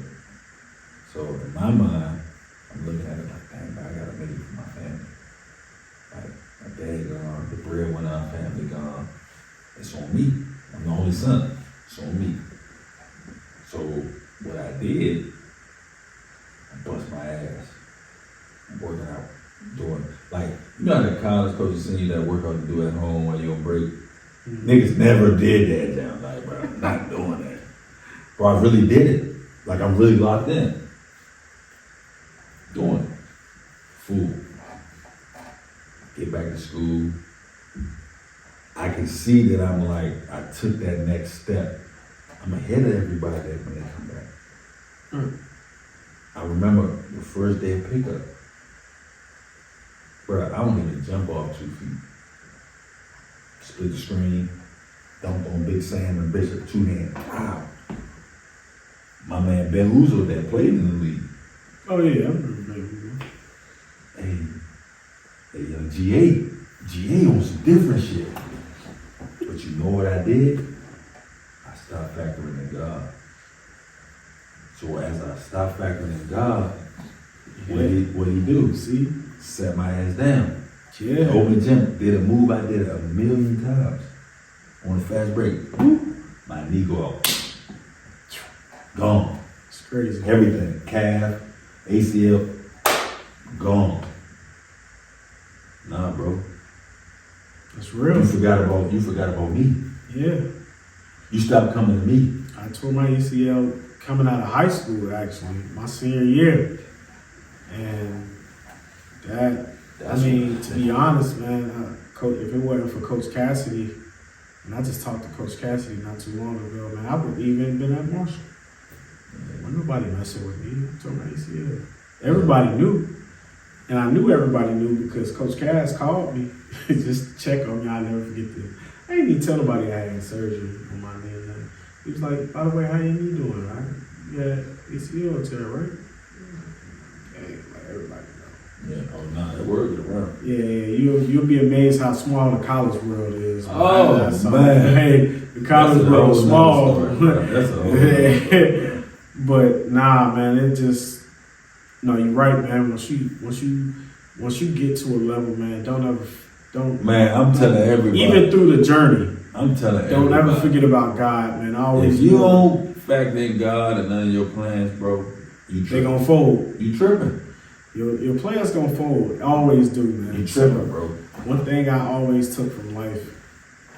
Speaker 1: So in my mind, I'm looking at it like, dang, I gotta make it for my family. Like, my dad gone, the breadwinner, family gone. It's on me. I'm the only son. It's on me. So what I did, I bust my ass. I'm working out, doing, like, you know how the college coaches send you that workout to do at home while you're on break? Mm-hmm. Niggas never did that down, like, bro, I'm not doing that. Bro, I really did it. Like, I'm really locked in. Doing it. Fool. Get back to school. I can see that I'm like, I took that next step. I'm ahead of everybody when they come back. I remember the first day of pickup. Bro, I don't even jump off 2 feet. Split the screen, dunked on Big Sam and Bishop, 2 hands. Wow. My man Ben Uzo that played in the league.
Speaker 2: Oh yeah, I remember Ben
Speaker 1: Uzo. Hey, young GA on some different shit. But you know what I did? I stopped factoring in God. So as I stopped factoring in God, what he do? See? Set my ass down.
Speaker 2: Yeah.
Speaker 1: Open the gym, did a move I did 1,000,000 times. On a fast break. Woo, my knee go out. Gone.
Speaker 2: It's crazy.
Speaker 1: Everything. Calf, ACL, gone. Nah, bro.
Speaker 2: That's real.
Speaker 1: You forgot about me.
Speaker 2: Yeah.
Speaker 1: You stopped coming to me.
Speaker 2: I tore my ACL coming out of high school, actually, my senior year. And to be honest, man, Coach, if it wasn't for Coach Cassidy, and I just talked to Coach Cassidy not too long ago, man, I would even been at Marshall. Wasn't nobody messing with me. I tore my ACL. Everybody knew. And I knew everybody knew because Coach Cass called me just to check on me. I'll never forget this. I didn't even tell nobody I had surgery on my knee. And he was like, by the way, how your knee doing? Right? Yeah, ACL tear, right? Hey, like everybody know.
Speaker 1: Yeah, oh no, that word get around.
Speaker 2: Yeah, you'll be amazed how small the college world is.
Speaker 1: Oh, man.
Speaker 2: Hey, the college world is small.
Speaker 1: That's a whole
Speaker 2: But nah, man, it just, no, you're right, man. Once you get to a level, man, don't.
Speaker 1: Man, I'm telling everybody.
Speaker 2: Even through the journey,
Speaker 1: I'm telling everybody.
Speaker 2: Don't ever forget about God, man.
Speaker 1: If you don't factor in God and none of your plans, bro,
Speaker 2: they gonna fold.
Speaker 1: You tripping.
Speaker 2: Your plans gonna fold. Always do, man.
Speaker 1: You tripping, bro.
Speaker 2: One thing I always took from life,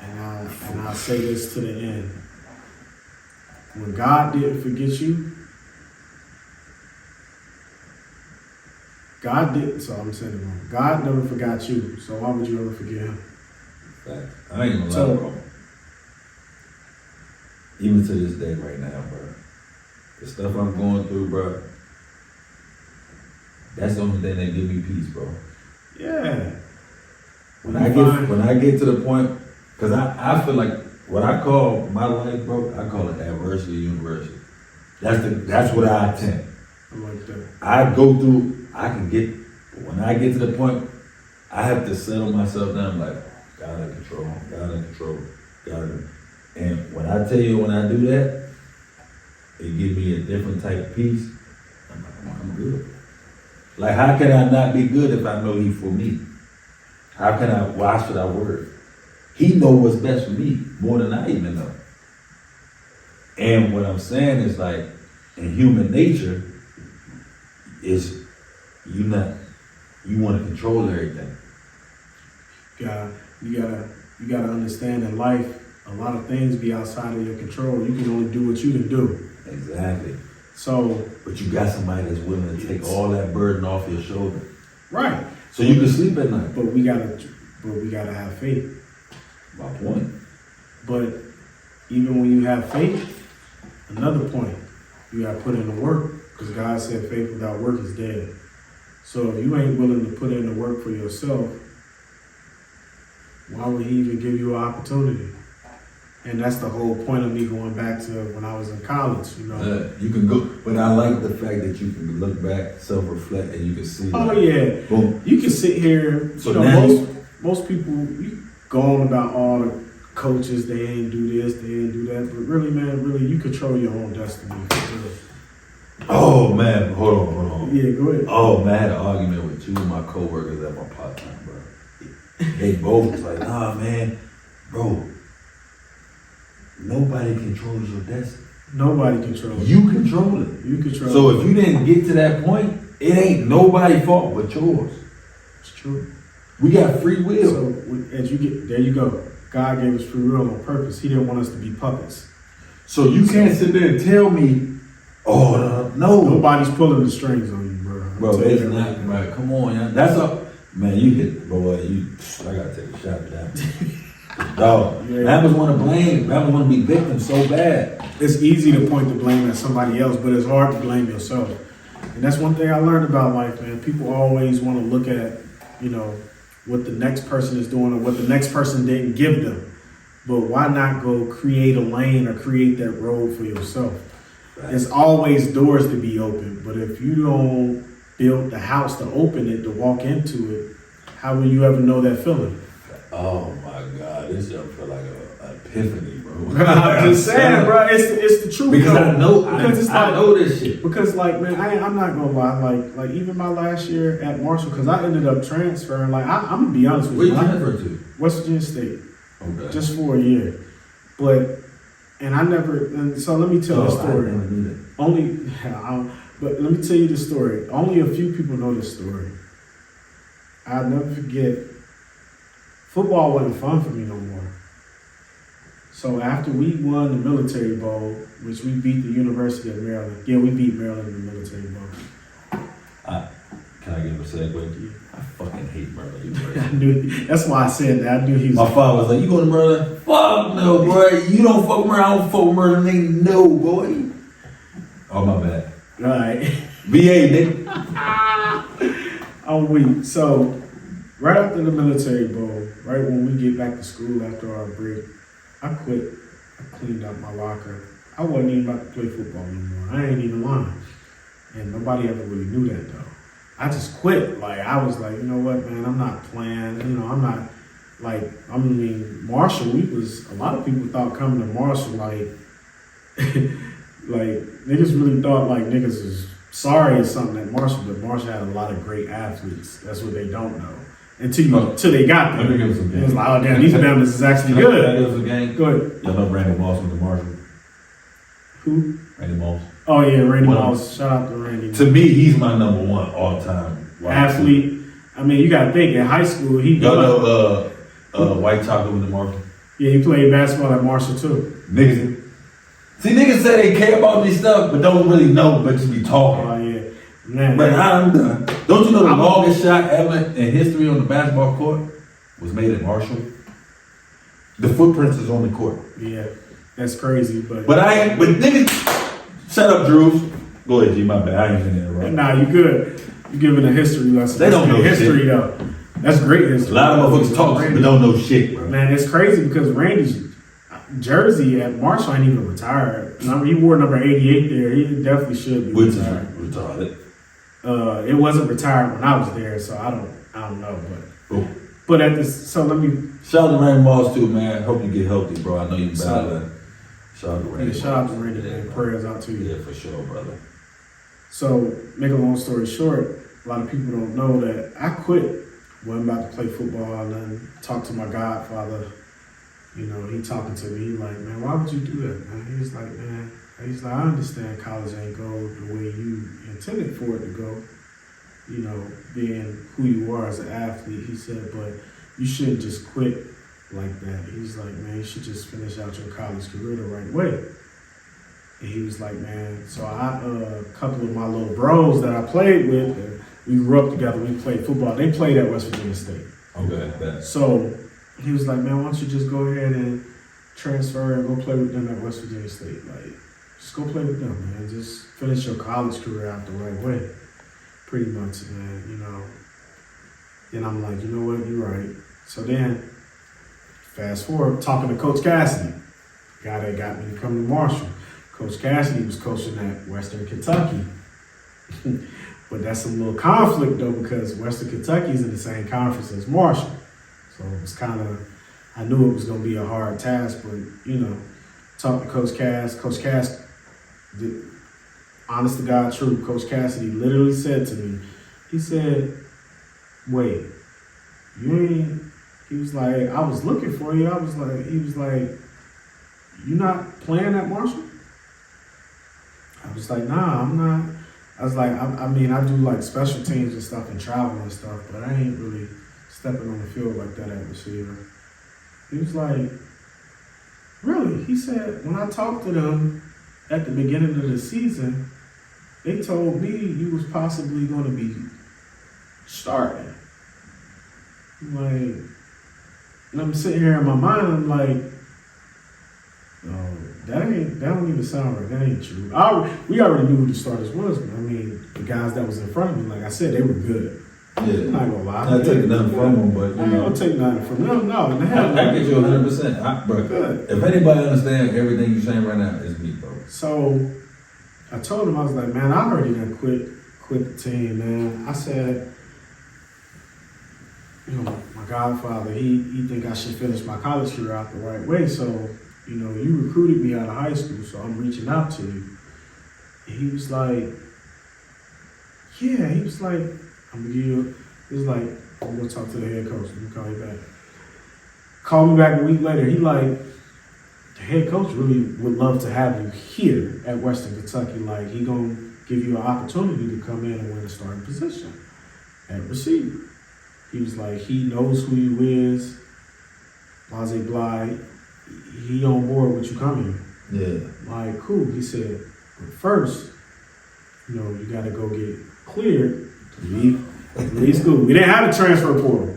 Speaker 2: and I say this to the end. When God didn't forget you, God didn't, so I'm saying it wrong. God never forgot you, so why would you ever forget him?
Speaker 1: Fact. I ain't gonna lie, bro. Even to this day right now, bro. The stuff I'm going through, bro, that's the only thing that give me peace, bro.
Speaker 2: Yeah.
Speaker 1: When I get to the point, because I feel like what I call my life, bro, I call it adversity university. That's what I attempt.
Speaker 2: I like that.
Speaker 1: When I get to the point, I have to settle myself down like, God in control. And when I tell you, when I do that, it gives me a different type of peace. I'm like, I'm good. Like, how can I not be good if I know He for me? Why should I worry? He know what's best for me more than I even know. And what I'm saying is, like, in human nature, is you want to control everything.
Speaker 2: You gotta understand in life, a lot of things be outside of your control. You can only do what you can do.
Speaker 1: Exactly.
Speaker 2: So,
Speaker 1: but you got somebody that's willing to take all that burden off your shoulder.
Speaker 2: Right.
Speaker 1: So you can sleep at night.
Speaker 2: But we gotta have faith.
Speaker 1: My point.
Speaker 2: But even when you have faith, another point, you gotta put in the work. Because God said faith without work is dead. So if you ain't willing to put in the work for yourself, why would He even give you an opportunity? And that's the whole point of me going back to when I was in college, you know.
Speaker 1: You can go, but I like the fact that you can look back, self-reflect, and you can see.
Speaker 2: Oh, yeah.
Speaker 1: Boom.
Speaker 2: You can sit here,
Speaker 1: so
Speaker 2: you know, most people, you go on about all the coaches, they ain't do this, they ain't do that. But really, man, you control your own destiny.
Speaker 1: Oh, man. Hold on.
Speaker 2: Yeah, go ahead.
Speaker 1: Oh, man, I had an argument with two of my coworkers at my part-time, bro. They both was like, nah, man, bro. Nobody controls your destiny.
Speaker 2: Nobody controls it.
Speaker 1: You control it.
Speaker 2: You control it.
Speaker 1: So if you didn't get to that point, it ain't nobody's fault but yours.
Speaker 2: It's true.
Speaker 1: We got free will.
Speaker 2: So as you get there, you go. God gave us free will on purpose. He didn't want us to be puppets.
Speaker 1: So you can't sit there and tell me, oh no,
Speaker 2: nobody's pulling the strings on you, bro.
Speaker 1: Bro, it's not right. Come on, yeah. That's a man. You hit, bro. I gotta take a shot at that. Dog,
Speaker 2: yeah.
Speaker 1: Rappers want to blame. Rappers want to be victims so bad.
Speaker 2: It's easy to point the blame at somebody else, but it's hard to blame yourself. And that's one thing I learned about life, man. People always want to look at, you know, what the next person is doing or what the next person didn't give them. But why not go create a lane or create that road for yourself? Right. There's always doors to be open, but if you don't build the house to open it, to walk into it, how will you ever know that feeling?
Speaker 1: Oh my God, this just feel like an epiphany, bro.
Speaker 2: I'm just saying, bro, it's the truth.
Speaker 1: Because I know this shit.
Speaker 2: Because like, man, I'm not gonna lie. Like even my last year at Marshall, because I ended up transferring. Like I'm gonna be honest with you.
Speaker 1: Where you transferred to?
Speaker 2: West Virginia State.
Speaker 1: Okay.
Speaker 2: Just for a year, so let me tell the story. But let me tell you the story. Only a few people know this story. I'll never forget. Football wasn't fun for me no more. So after we won the Military Bowl, which we beat the University of Maryland. Yeah, we beat Maryland in the Military Bowl.
Speaker 1: Can I give a segue? Yeah. I fucking hate Maryland University.
Speaker 2: I knew. That's why I said that. I knew he was.
Speaker 1: My father was like, "You going to Maryland? Fuck no, boy. You don't fuck with Maryland. I don't fuck with Maryland. Nigga, no, boy." Oh, my bad.
Speaker 2: All right.
Speaker 1: VA, nigga.
Speaker 2: I'm weak. So, right after the Military Bowl, right when we get back to school after our break, I quit. I cleaned out my locker. I wasn't even about to play football anymore. I ain't even lying. And nobody ever really knew that, though. I just quit. Like, I was like, you know what, man, I'm not playing. You know, I'm not, like, I mean, Marshall, a lot of people thought coming to Marshall, like, like, niggas really thought, like, niggas is sorry or something at Marshall, but Marshall had a lot of great athletes. That's what they don't know. Until they got there. It was like, oh, damn, these Bama's is actually good.
Speaker 1: That was a game.
Speaker 2: Go ahead.
Speaker 1: Y'all know Randy Moss went to Marshall.
Speaker 2: Who?
Speaker 1: Randy Moss.
Speaker 2: Oh, yeah, Randy Moss. Shout out to Randy.
Speaker 1: To me, he's my number one all-time
Speaker 2: athlete. I mean, you got to think, in high school,
Speaker 1: y'all know White Chocolate went to Marshall?
Speaker 2: Yeah, he played basketball at Marshall, too.
Speaker 1: Niggas say they care about this stuff, but don't really know, but just be talking.
Speaker 2: Oh, yeah. Man,
Speaker 1: but I'm done. Don't you know the longest shot ever in history on the basketball court was made at Marshall? The footprints is on the court.
Speaker 2: Yeah, that's crazy. But
Speaker 1: niggas, shut up, Drews. Go ahead, G. My bad. I ain't saying that right.
Speaker 2: Nah, you good. You giving a history lesson.
Speaker 1: They don't know
Speaker 2: history
Speaker 1: shit.
Speaker 2: Though. That's great history.
Speaker 1: A lot of motherfuckers talk, but don't know shit, bro.
Speaker 2: Man, it's crazy because Randy's jersey at Marshall ain't even retired. He wore number 88 there. He definitely should be retired.
Speaker 1: Retarded.
Speaker 2: It wasn't retired when I was there, so I don't know. But at this, so let me
Speaker 1: Shout out to Randy Moss too, man. Hope you get healthy, bro. I know you
Speaker 2: So-
Speaker 1: battling. Shout out to Randy.
Speaker 2: shout out to
Speaker 1: Moss.
Speaker 2: Randy, man. Prayers out to you.
Speaker 1: Yeah, for sure, brother.
Speaker 2: So, make a long story short, a lot of people don't know that I quit. Wasn't about to play football and then talked to my godfather. You know, he talking to me. He like, man, why would you do that, man? He's like, man, I understand college ain't go the way you intended for it to go. You know, being who you are as an athlete. He said, but you shouldn't just quit like that. He's like, man, you should just finish out your college career the right way. And he was like, man, so a couple of my little bros that I played with, we grew up together, we played football. They played at West Virginia State.
Speaker 1: Okay, bet.
Speaker 2: So he was like, man, why don't you just go ahead and transfer and go play with them at West Virginia State? Like, just go play with them, man. Just finish your college career out the right way. Pretty much, man, you know. Then I'm like, you know what, you're right. So then, fast forward, talking to Coach Cassidy, guy that got me to come to Marshall. Coach Cassidy was coaching at Western Kentucky. But that's a little conflict, though, because Western Kentucky is in the same conference as Marshall. So it was kind of, I knew it was going to be a hard task, but, you know, talked to Coach Cass. Coach Cass, honest to God, true, Coach Cassidy literally said to me, he said, wait, you ain't, he was like, I was looking for you. He was like, you not playing at Marshall? I was like, nah, I'm not. I was like, I mean, I do like special teams and stuff and travel and stuff, but I ain't really stepping on the field like that at receiver. He was like, really? He said, when I talked to them at the beginning of the season, they told me you was possibly going to be starting. I'm like, and I'm sitting here in my mind, I'm like, no, that don't even sound right. That ain't true. We already knew who the starters was, but I mean, the guys that was in front of me, like I said, they were good.
Speaker 1: Yeah.
Speaker 2: I'm not gonna lie.
Speaker 1: Not taking nothing from them, but
Speaker 2: I ain't gonna take nothing from them. No, the hell.
Speaker 1: I get you 100%. Bro,
Speaker 2: Good.
Speaker 1: if anybody understands everything you're saying right now, it's me, bro.
Speaker 2: So I told him, I was like, man, I already done quit the team, man. I said, you know, my godfather, he think I should finish my college career out the right way. So, you know, you recruited me out of high school, so I'm reaching out to you. And he was like, yeah, I'm gonna give you, he was like, I'm gonna talk to the head coach. Let me call you back. Call me back a week later. He like, the head coach really would love to have you here at Western Kentucky. Like, he gonna give you an opportunity to come in and win a starting position at receiver. He was like, he knows who you is, blase blah. He on board with you coming.
Speaker 1: Yeah.
Speaker 2: Like, cool. He said, but first, you know, you got to go get cleared to leave school. We didn't have a transfer portal.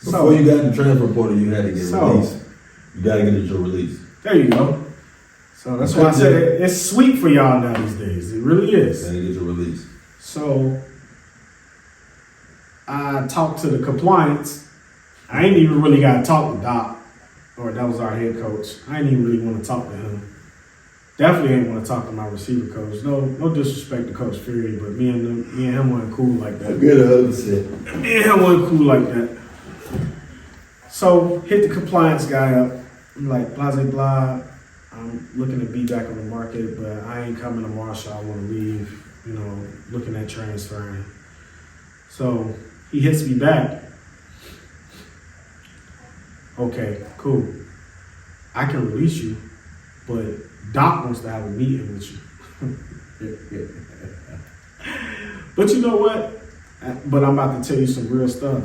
Speaker 1: Before you got in the transfer portal, you had to get released. You got to get your release.
Speaker 2: There you go. So that's why I said it's sweet for y'all now these days. It really is.
Speaker 1: You got to get your release.
Speaker 2: So I talked to the compliance. I ain't even really got to talk to Doc, or that was our head coach. I ain't even really want to talk to him. Definitely ain't want to talk to my receiver coach. No disrespect to Coach Fury, but me and him wasn't cool like that.
Speaker 1: Good 100%.
Speaker 2: Me and him wasn't cool like that. So hit the compliance guy up. I'm like, blase blah. I'm looking to be back on the market, but I ain't coming to Marshall. I want to leave. You know, looking at transferring. So he hits me back. Okay, cool. I can release you, but Doc wants to have a meeting with you. But you know what? But I'm about to tell you some real stuff.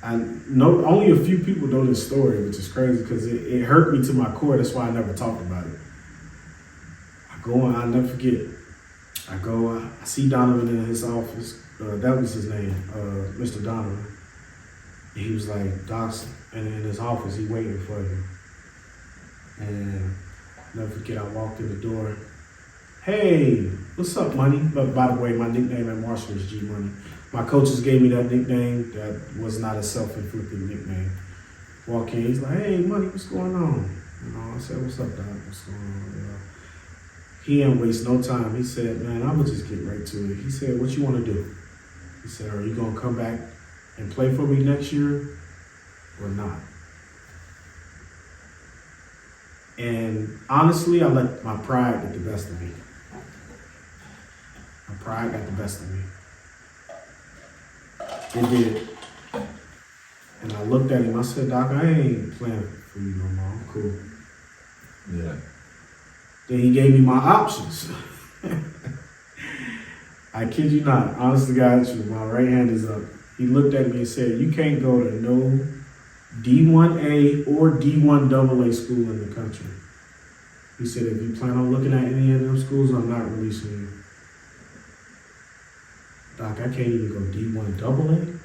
Speaker 2: I know only a few people know this story, which is crazy because it hurt me to my core. That's why I never talked about it. I go and I'll never forget. I see Donovan in his office. That was his name, Mr. Donovan. And he was like, Doc's in his office, he waiting for you. And I'll never forget, I walked in the door. Hey, what's up, Money? But by the way, my nickname at Marshall is G Money. My coaches gave me that nickname. That was not a self-inflicted nickname. Walk in, he's like, hey, Money, what's going on? You know, I said, what's up, Doc? What's going on? You know, he didn't waste no time. He said, man, I'm going to just get right to it. He said, what you want to do? He said, are you going to come back and play for me next year or not? And honestly, I let my pride get the best of me. My pride got the best of me. It did. And I looked at him, I said, Doc, I ain't playing for you no more. I'm cool.
Speaker 1: Yeah.
Speaker 2: Then he gave me my options. I kid you not. Honest to God, my right hand is up. He looked at me and said, you can't go to no D1A or D1AA school in the country. He said, if you plan on looking at any of them schools, I'm not releasing you. Doc, I can't even go D1AA?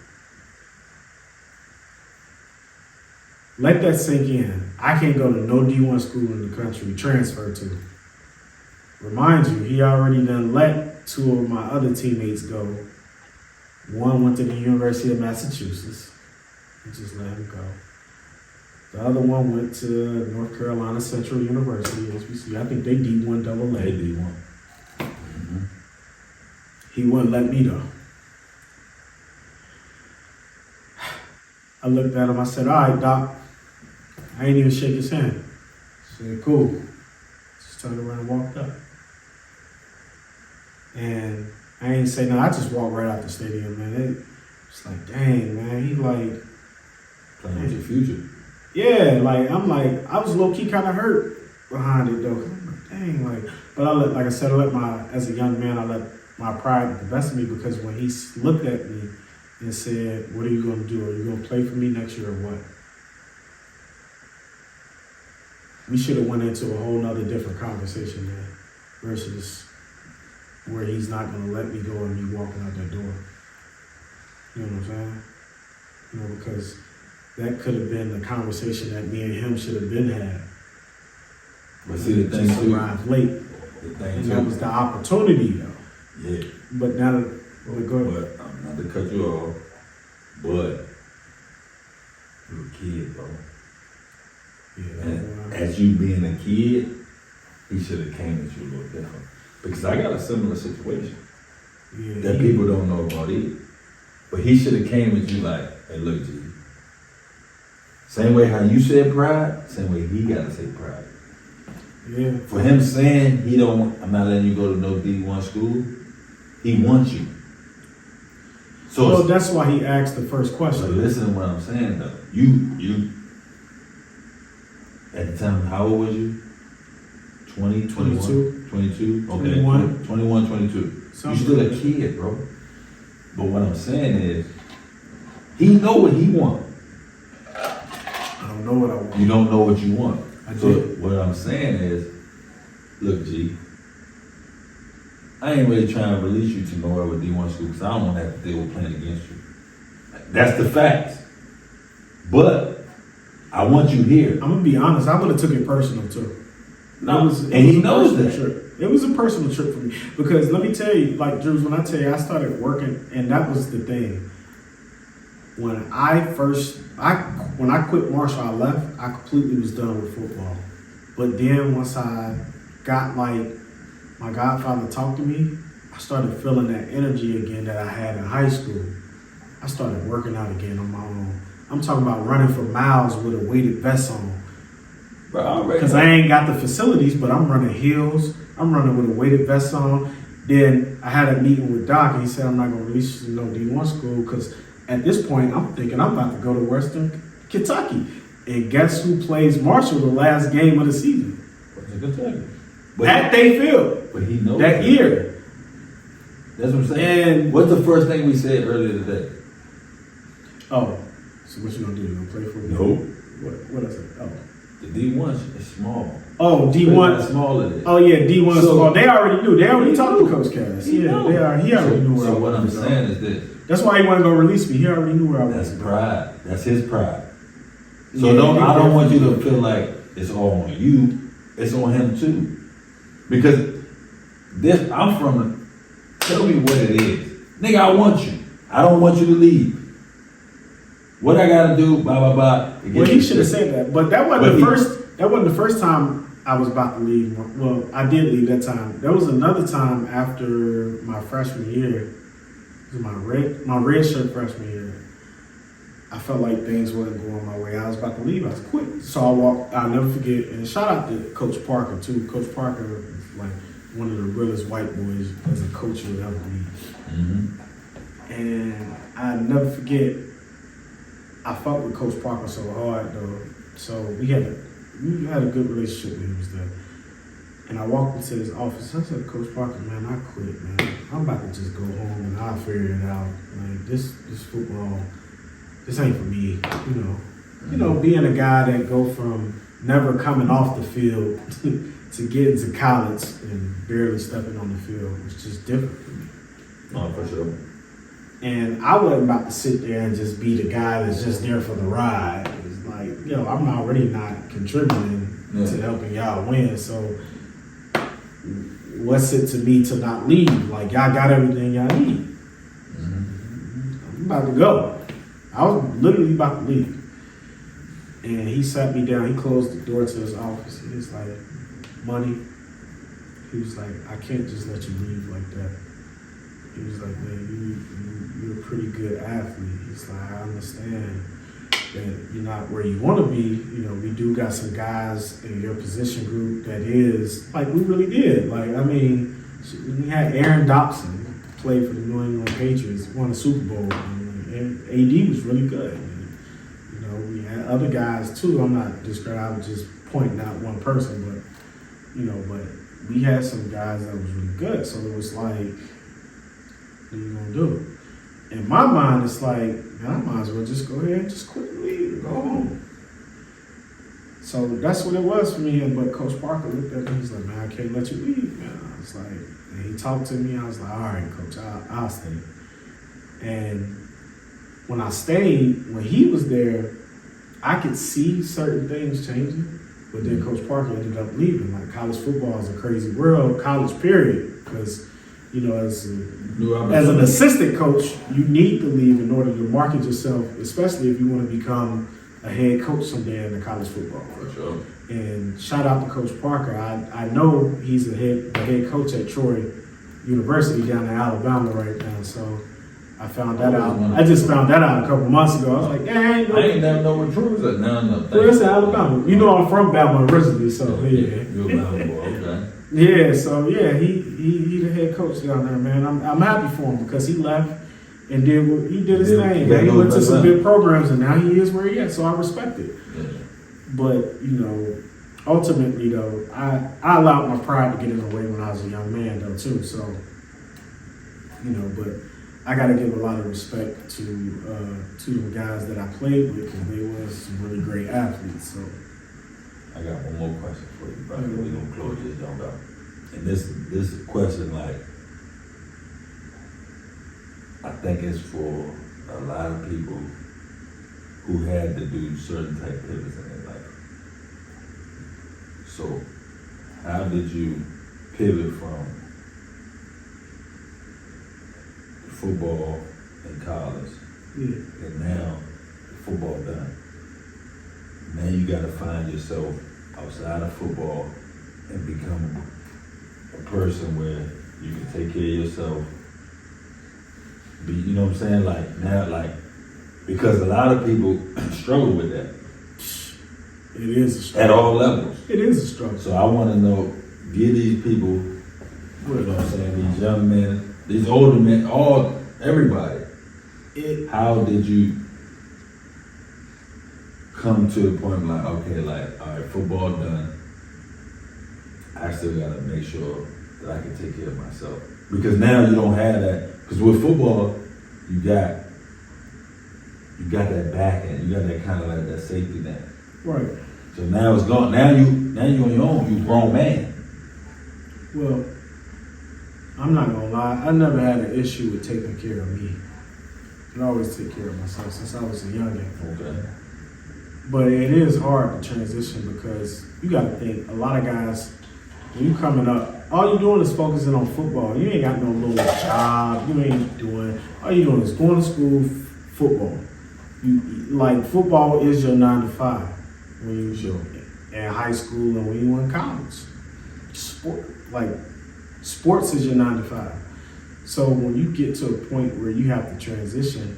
Speaker 2: Let that sink in. I can't go to no D1 school in the country, transfer to. Remind you, he already done let two of my other teammates go. One went to the University of Massachusetts. He just let him go. The other one went to North Carolina Central University, HBCU. I think they D1 AA.
Speaker 1: They D1. Mm-hmm.
Speaker 2: He wouldn't let me though. I looked at him, I said, all right, Doc. I ain't even shake his hand. I said, cool. Just turned around and walked up. And I ain't say no, I just walked right out the stadium, man. It's like, dang, man, he like...
Speaker 1: Playing with your future.
Speaker 2: Yeah, like, I'm like, I was low-key kind of hurt behind it, though. I'm like, dang, like... But like I said, as a young man, I let my pride get the best of me because when he looked at me and said, what are you going to do? Are you going to play for me next year or what? We should have went into a whole nother different conversation there versus where he's not going to let me go and me walking out that door. You know what I'm saying? You know, because that could have been the conversation that me and him should have been had.
Speaker 1: But see, the thing
Speaker 2: just
Speaker 1: too,
Speaker 2: arrived late. And that was the opportunity, though.
Speaker 1: Yeah.
Speaker 2: But now, go ahead.
Speaker 1: But I'm not to cut you off, but you're a kid, bro.
Speaker 2: Yeah.
Speaker 1: And as you being a kid, he should have came at you a little different. Because I got a similar situation that people don't know about either. But he should have came at you like, hey, look, G. Same way how you said pride, same way he got to say pride.
Speaker 2: Yeah.
Speaker 1: For him saying I'm not letting you go to no D1 school, he wants you. So
Speaker 2: that's why he asked the first question.
Speaker 1: But listen to what I'm saying though. You at the time, how old was you? 20, 21? 22? Okay.
Speaker 2: 21.
Speaker 1: 21, 22. You still a kid, bro. But what I'm saying is, he know what he want.
Speaker 2: I don't know what I want.
Speaker 1: You don't know what you want.
Speaker 2: So
Speaker 1: what I'm saying is, look, G, I ain't really trying to release you to nowhere with D1 school because I don't want to have to deal with playing against you. That's the facts. But I want you here.
Speaker 2: I'm gonna be honest. I would have took it personal too.
Speaker 1: He knows that.
Speaker 2: Trip. It was a personal trip for me because let me tell you, like Drews, when I tell you I started working, and that was the thing. When I quit Marshall, I left. I completely was done with football. But then once I got like my godfather talked to me, I started feeling that energy again that I had in high school. I started working out again on my own. I'm talking about running for miles with a weighted vest on. Because I ain't got the facilities, but I'm running hills. I'm running with a weighted vest on. Then I had a meeting with Doc, and he said, I'm not going to release you to no D1 school because at this point, I'm thinking I'm about to go to Western Kentucky. And guess who plays Marshall the last game of the season?
Speaker 1: Western Kentucky.
Speaker 2: At they field.
Speaker 1: But he knows
Speaker 2: that year.
Speaker 1: That's what I'm saying. And what's the first thing we said earlier today?
Speaker 2: Oh, so what you gonna do? You gonna play for me?
Speaker 1: No.
Speaker 2: What I said? Oh.
Speaker 1: The D1 is small.
Speaker 2: Oh, D1.
Speaker 1: Small it is.
Speaker 2: Oh yeah, D1 is small. They already knew. They already talked to Coach Cass. Yeah, they are. He already knew where I was.
Speaker 1: So what I'm saying is this.
Speaker 2: That's why he wasn't gonna release me. He already knew where I was.
Speaker 1: That's pride. That's his pride. So I don't want you to feel like it's all on you. It's on him too. Because tell me what it is. Nigga, I want you. I don't want you to leave. What I gotta do, blah, blah, blah.
Speaker 2: Well, he should have said that. But that wasn't the first time I was about to leave. Well, I did leave that time. There was another time after my freshman year. It was my red shirt freshman year. I felt like things wasn't going my way. I was about to leave. I was quit. So I'll never forget. And shout out to Coach Parker too. Coach Parker is like one of the realest white boys as a coach you'll ever meet.
Speaker 1: Mm-hmm.
Speaker 2: And I never forget. I fought with Coach Parker so hard though. So we had a good relationship when he was there. And I walked into his office. I said, Coach Parker, man, I quit, man. I'm about to just go home and I'll figure it out. Like this football, this ain't for me, you know. You know, being a guy that go from never coming off the field to getting to college and barely stepping on the field was just different for me.
Speaker 1: No, for sure.
Speaker 2: And I wasn't about to sit there and just be the guy that's just there for the ride. It's like, I'm already not contributing to helping y'all win. So what's it to me to not leave? Like, y'all got everything y'all need.
Speaker 1: Mm-hmm.
Speaker 2: I'm about to go. I was literally about to leave. And he sat me down. He closed the door to his office. He was like, money. He was like, I can't just let you leave like that. He was like, man, you're a pretty good athlete. He's like, I understand that you're not where you want to be. You know, we do got some guys in your position group that is, like, we really did. Like, I mean, we had Aaron Dobson play for the New England Patriots, won the Super Bowl. And AD was really good. And, you know, we had other guys too. I'm not describing, I was just pointing out one person, but we had some guys that was really good. So it was like, what are you gonna do? In my mind, it's like, man, I might as well just go ahead and just quit and leave and go home. So that's what it was for me. But Coach Parker looked at me, he's like, man, I can't let you leave, man. I was like, and he talked to me, I was like, all right, Coach, I'll stay. And when I stayed, when he was there, I could see certain things changing, but then Coach Parker ended up leaving. Like, college football is a crazy world, college period, because, you know, as an assistant coach, you need to leave in order to market yourself, especially if you want to become a head coach someday in the college football.
Speaker 1: For sure.
Speaker 2: And shout out to Coach Parker. I know he's the head coach at Troy University down in Alabama right now, so I found that out. I just found that out a couple months ago. I was like, dang.
Speaker 1: I ain't never know what Drew was at. Now I know.
Speaker 2: Well, it's in Alabama. You know I'm from Bama originally, so yeah.
Speaker 1: You're a Bama boy, okay.
Speaker 2: Yeah, so yeah, he the head coach down there, man. I'm happy for him because he left and did his thing. Man. He went to some big programs and now he is where he is. So I respect it.
Speaker 1: Yeah.
Speaker 2: But ultimately though, I allowed my pride to get in the way when I was a young man though too. So but I got to give a lot of respect to the guys that I played with because they were some really great athletes. So.
Speaker 1: I got one more question for you, brother. We're gonna close this jump out. And this question, like, I think it's for a lot of people who had to do certain type of pivots in their life. So, how did you pivot from football in college, and now football done? Now you got to find yourself outside of football and become a person where you can take care of yourself. You know what I'm saying? Like now, because a lot of people struggle with that.
Speaker 2: It is a struggle.
Speaker 1: At all levels.
Speaker 2: It is a struggle.
Speaker 1: So I want to know, give these people, you know what I'm saying, these young men, these older men, everybody. How did you come to a point like, okay, like, all right, football done. I still gotta make sure that I can take care of myself. Because now you don't have that. Because with football, you got that back end. You got that kind of like that safety net.
Speaker 2: Right.
Speaker 1: So now it's gone. Now you on your own. You a grown man.
Speaker 2: Well, I'm not gonna lie. I never had an issue with taking care of me. I always take care of myself since I was a youngin'.
Speaker 1: Okay.
Speaker 2: But it is hard to transition because you got to think, a lot of guys, when you coming up, all you doing is focusing on football. You ain't got no little job. You ain't doing, all you doing is going to school, football. Football is your 9 to 5 when you in high school and when you in college. Sports is your 9 to 5. So when you get to a point where you have to transition,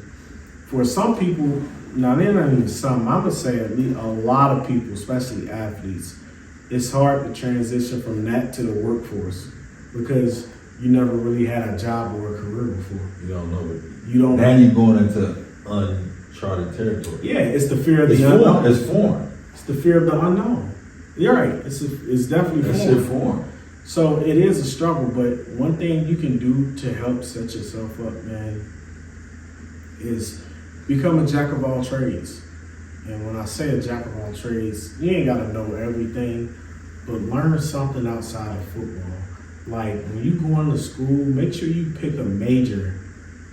Speaker 2: for some people, No, they're not even some. I'm gonna say at least a lot of people, especially athletes, it's hard to transition from that to the workforce because you never really had a job or a career before.
Speaker 1: You don't know it.
Speaker 2: You don't.
Speaker 1: Now you're going into uncharted territory.
Speaker 2: Yeah, it's the fear of the unknown.
Speaker 1: It's foreign.
Speaker 2: It's the fear of the unknown. You're right. It's definitely
Speaker 1: That
Speaker 2: foreign.
Speaker 1: shit foreign.
Speaker 2: So it is a struggle, but one thing you can do to help set yourself up, man, is become a jack of all trades. And when I say a jack of all trades, you ain't gotta know everything, but learn something outside of football. Like when you go into school, make sure you pick a major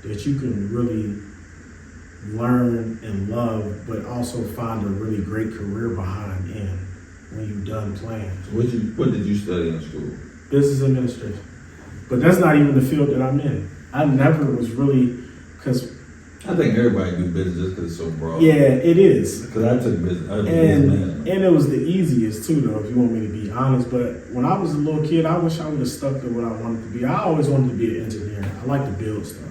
Speaker 2: that you can really learn and love, but also find a really great career behind in when you're done playing.
Speaker 1: So what did you study in school?
Speaker 2: Business administration. But that's not even the field that I'm in. I never was really, because
Speaker 1: I think everybody do business just because it's so broad.
Speaker 2: yeah, it is.
Speaker 1: Because I took business. I took business
Speaker 2: And
Speaker 1: management.
Speaker 2: it was the easiest too, though, if you want me to be honest. But when I was a little kid, I wish I would have stuck to what I wanted to be. I always wanted to be an engineer. I like to build stuff,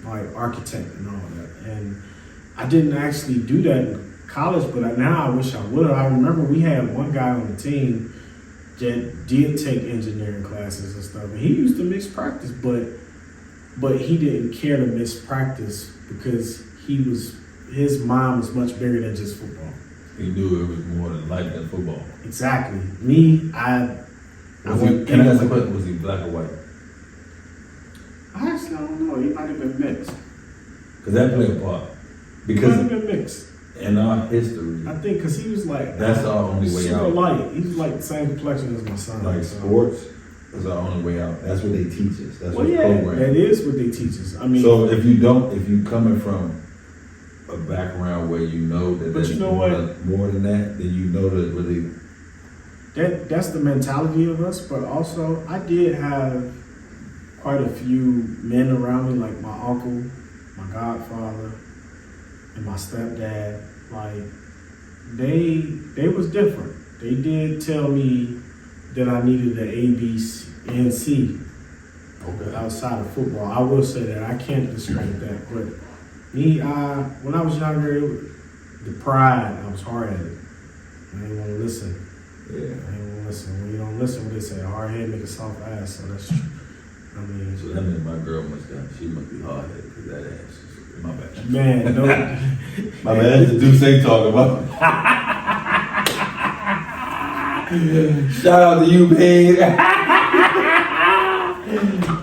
Speaker 2: like architect and all that. And I didn't actually do that in college, but now I wish I would have. I remember we had one guy on the team that did take engineering classes and stuff, and he used to miss practice, but he didn't care to miss practice because his mind was much bigger than just football.
Speaker 1: He knew it was more than life than football.
Speaker 2: Exactly. Me, I went.
Speaker 1: Can I ask a question? Was he black or white?
Speaker 2: I actually don't know. He might have been mixed.
Speaker 1: Because that played a part.
Speaker 2: He might
Speaker 1: Because
Speaker 2: have been mixed.
Speaker 1: in our history,
Speaker 2: I think because he was like
Speaker 1: that's our only way
Speaker 2: super
Speaker 1: out.
Speaker 2: light. He was like the same complexion as my son.
Speaker 1: Like
Speaker 2: so.
Speaker 1: sports is our only way out. That's what they teach us. That's
Speaker 2: Well,
Speaker 1: what
Speaker 2: yeah,
Speaker 1: program.
Speaker 2: that is what they teach us. I mean,
Speaker 1: So if you coming from a background where you know that
Speaker 2: But
Speaker 1: there's
Speaker 2: you know
Speaker 1: more than that, then you know that really.
Speaker 2: that's the mentality of us. But also, I did have quite a few men around me, like my uncle, my godfather, and my stepdad. Like they was different. They did tell me that I needed an A, B, and C
Speaker 1: Okay.
Speaker 2: outside of football. I will say that I can't discredit that. But me, when I was younger, the pride, I was hard headed. I didn't want to listen.
Speaker 1: Yeah.
Speaker 2: I didn't want to listen. When you don't listen, what they say, a hard head make a soft ass. So that's true. I mean,
Speaker 1: So that means my girl must be hard headed because that ass. My bad.
Speaker 2: man, no.
Speaker 1: My bad. That's the Duce talking about. Shout out to you, babe.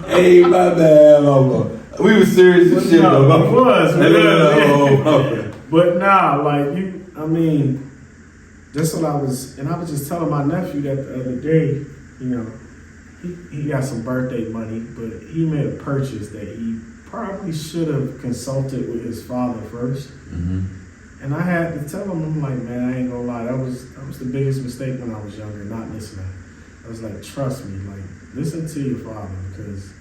Speaker 1: Hey, my bad, mama. We was serious as shit, though.
Speaker 2: We was.
Speaker 1: Okay.
Speaker 2: But nah, like I mean, that's what I was, and I was just telling my nephew that the other day, you know, he got some birthday money, but he made a purchase that he probably should have consulted with his father first.
Speaker 1: Mm-hmm.
Speaker 2: And I had to tell him, I'm like, man, I ain't gonna lie, that was the biggest mistake when I was younger, not listening. I was like, trust me, like, listen to your father, because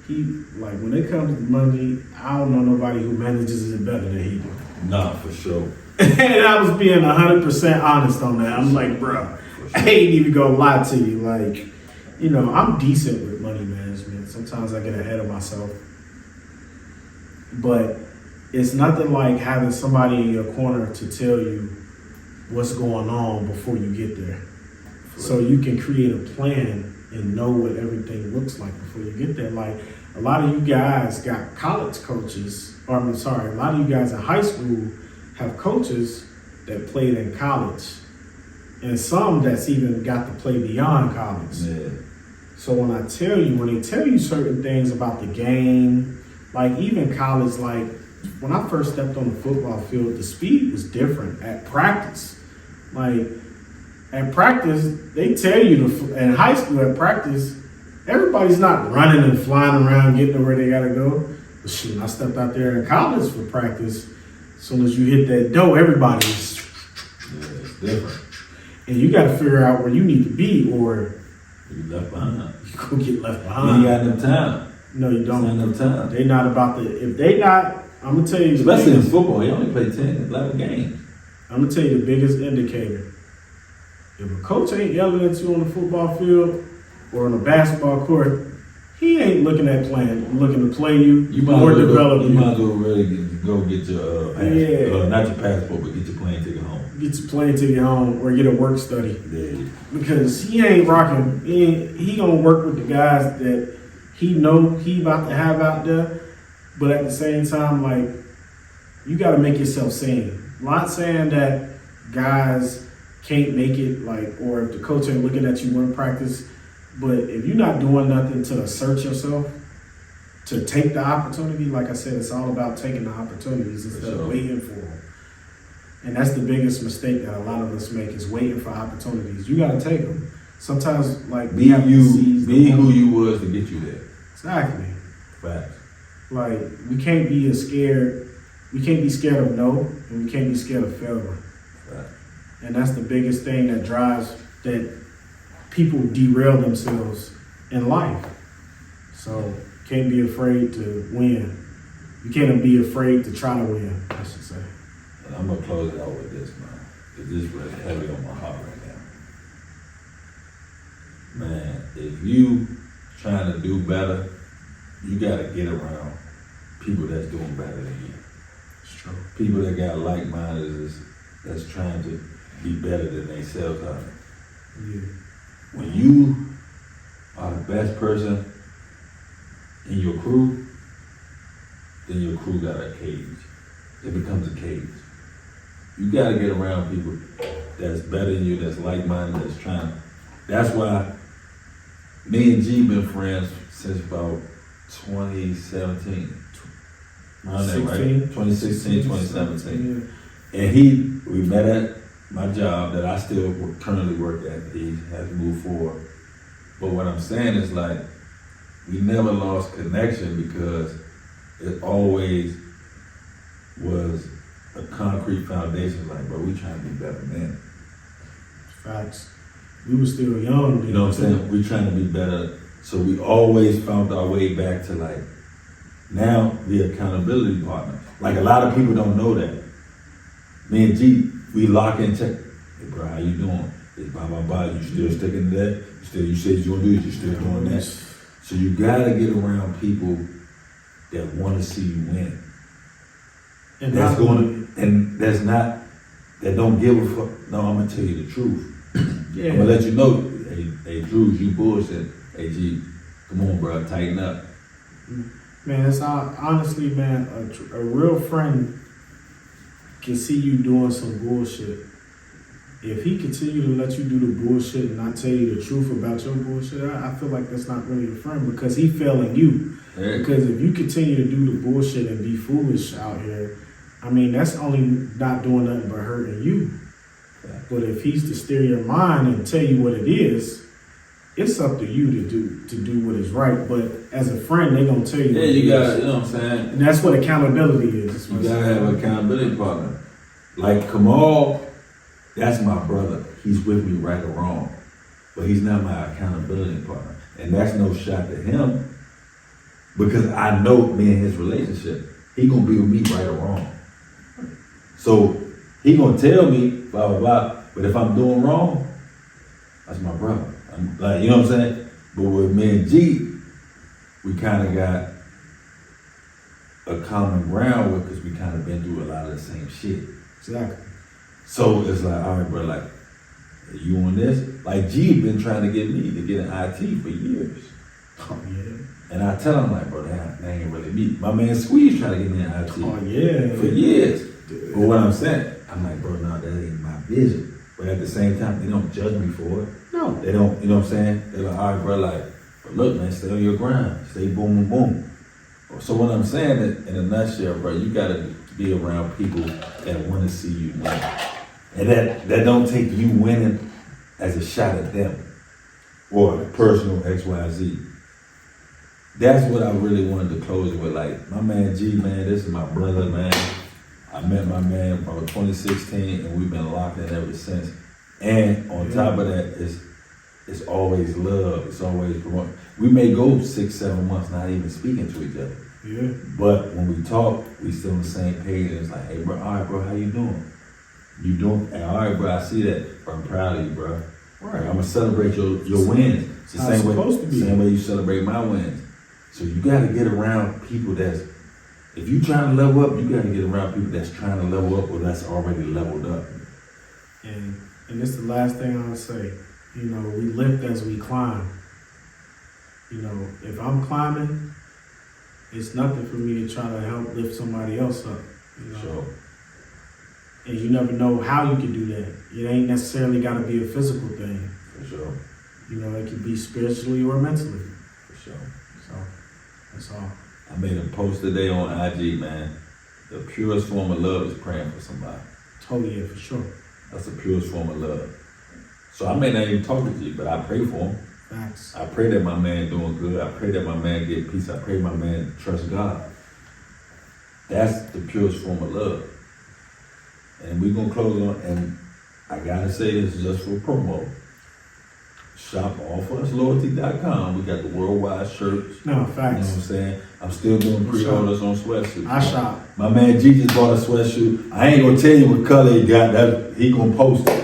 Speaker 2: he, like, when it comes to money, I don't know nobody who manages it better than he do.
Speaker 1: Nah, for sure.
Speaker 2: And I was being 100% honest on that. I'm like, bro, I ain't even gonna lie to you. Like, you know, I'm decent with money management. Sometimes I get ahead of myself. But it's nothing like having somebody in your corner to tell you what's going on before you get there. So you can create a plan and know what everything looks like before you get there. Like, a lot of you guys got college coaches, a lot of you guys in high school have coaches that played in college, and some that's even got to play beyond college.
Speaker 1: Yeah.
Speaker 2: So when they tell you certain things about the game, like even college, like when I first stepped on the football field, the speed was different at practice. Like at practice, they tell you in high school at practice, everybody's not running and flying around getting to where they gotta go. But shit, I stepped out there in college for practice. As soon as you hit that dough, everybody's
Speaker 1: It's different.
Speaker 2: and you got to figure out where you need to be, or
Speaker 1: You left behind.
Speaker 2: you go get left
Speaker 1: You
Speaker 2: behind.
Speaker 1: ain't got enough time.
Speaker 2: No, you
Speaker 1: Ain't
Speaker 2: don't.
Speaker 1: enough time.
Speaker 2: They not about the. If they not, I'm gonna tell you.
Speaker 1: Especially in football, you only play 10, 11 games.
Speaker 2: I'm gonna tell you the biggest indicator. If a coach ain't yelling at you on the football field or on the basketball court, he ain't looking to play you,
Speaker 1: You might
Speaker 2: or
Speaker 1: as well
Speaker 2: develop you.
Speaker 1: You might as well really go get your passport. Not your passport, but get your plane ticket home.
Speaker 2: Get your plane ticket home or get a work study.
Speaker 1: Yeah.
Speaker 2: Because he ain't rocking. He gonna work with the guys that he know he about to have out there. But at the same time, like, you got to make yourself sane. Not saying that guys can't make it, like, or if the coach ain't looking at you in practice, but if you're not doing nothing to assert yourself, to take the opportunity, like I said, it's all about taking the opportunities instead of waiting for them. And that's the biggest mistake that a lot of us make, is waiting for opportunities. You got to take them. Sometimes, like,
Speaker 1: be who you was to get you there.
Speaker 2: Exactly.
Speaker 1: Facts.
Speaker 2: Like, we can't be scared. We can't be scared of no, and we can't be scared of failure.
Speaker 1: Right.
Speaker 2: And that's the biggest thing that people derail themselves in life. So, can't be afraid to win. You can't be afraid to try to win, I should say.
Speaker 1: And I'm gonna close it out with this, man, because this is really heavy on my heart right now. Man, if you trying to do better, you gotta get around people that's doing better than you.
Speaker 2: It's true.
Speaker 1: People that got like-minded that's trying to be better than themselves are.
Speaker 2: Yeah.
Speaker 1: When you are the best person in your crew, then your crew got a cage. It becomes a cage. You gotta get around people that's better than you, that's like-minded, that's trying. That's why me and G been friends since about 2017. Around that, right? 2016, 2017. Yeah. And we met at my job that I still currently work at. He has moved forward. But what I'm saying is, like, we never lost connection because it always was a concrete foundation. Like, bro, we trying to be better men.
Speaker 2: Facts. We were still young.
Speaker 1: You know what I'm saying? We trying to be better. So we always found our way back to, like, now the accountability partner. Like, a lot of people don't know that. Me and G, we lock in check. Hey, bro, how you doing? It's blah, blah, blah. You still sticking to that? You said you're gonna do this, you still doing that. So you gotta get around people that want to see you win. And that don't give a fuck. No, I'm gonna tell you the truth. Yeah. I'm gonna let you know, hey, Drew, you bullshit. Hey, G, come on, bro, tighten up.
Speaker 2: Man, it's honestly, man, a real friend can see you doing some bullshit. If he continue to let you do the bullshit and not tell you the truth about your bullshit, I feel like that's not really a friend, because he failing you. Yeah. Because if you continue to do the bullshit and be foolish out here, I mean, that's only not doing nothing but hurting you. Yeah. But if he's to steer your mind and tell you what it is, it's up to you to do what is right. But as a friend, they gonna tell you.
Speaker 1: Yeah, you got, you know what I'm saying?
Speaker 2: And that's what accountability is.
Speaker 1: You gotta have an accountability partner. Like Kamal, that's my brother. He's with me right or wrong. But he's not my accountability partner. And that's no shot to him, because I know me and his relationship. He gonna be with me right or wrong. So he gonna tell me, blah, blah, blah. But if I'm doing wrong, that's my brother. I'm like, you know what I'm saying? But with me and G, we kind of got a common ground with, because we kind of been through a lot of the same shit.
Speaker 2: Exactly.
Speaker 1: So it's like, all right, bro, like, you on this? Like, G been trying to get me to get an IT for years.
Speaker 2: Oh, yeah.
Speaker 1: And I tell him, like, bro, that ain't really me. My man Squeeze trying to get me an IT.
Speaker 2: Oh, yeah.
Speaker 1: For years. Dude. But what I'm saying, I'm like, bro, no, that ain't my vision. But at the same time, they don't judge me for it.
Speaker 2: No.
Speaker 1: They don't, you know what I'm saying? They're like, all right, bro, like, but look, man, stay on your grind. Stay boom, boom, boom. So what I'm saying in a nutshell, bro, you got to be around people that want to see you win. And that don't take you winning as a shot at them or personal XYZ. That's what I really wanted to close with. Like, my man G, man, this is my brother, man. I met my man about 2016, and we've been locked in ever since. And on top of that, it's always love. It's always promoting. We may go 6-7 months not even speaking to each other.
Speaker 2: Yeah.
Speaker 1: But when we talk, we still on the same page. And it's like, hey, bro, all right, bro, how you doing? You doing? Hey, all right, bro, I see that. Bro, I'm proud of you, bro. Right. I'm gonna celebrate your wins. The same way you celebrate my wins. So you gotta get around people if you trying to level up, you gotta get around people that's trying to level up or that's already leveled up.
Speaker 2: And this is the last thing I'll say. You know, we lift as we climb. You know, if I'm climbing, it's nothing for me to try to help lift somebody else up. You know?
Speaker 1: Sure.
Speaker 2: And you never know how you can do that. It ain't necessarily got to be a physical thing.
Speaker 1: For sure.
Speaker 2: You know, it could be spiritually or mentally.
Speaker 1: For sure.
Speaker 2: So, that's all.
Speaker 1: I made a post today on IG, man. The purest form of love is praying for somebody.
Speaker 2: Oh, yeah, for sure.
Speaker 1: That's the purest form of love. So I may not even talk to you, but I pray for him.
Speaker 2: Facts.
Speaker 1: I pray that my man doing good. I pray that my man get peace. I pray my man trust God. That's the purest form of love. And we're going to close on, and I got to say this just for promo. Shop offursloyalty.com. We got the worldwide shirts.
Speaker 2: No, facts.
Speaker 1: You know what I'm saying? I'm still doing pre-orders on sweatsuits.
Speaker 2: I shop.
Speaker 1: My man G just bought a sweatshirt. I ain't going to tell you what color he got. That he going to post it.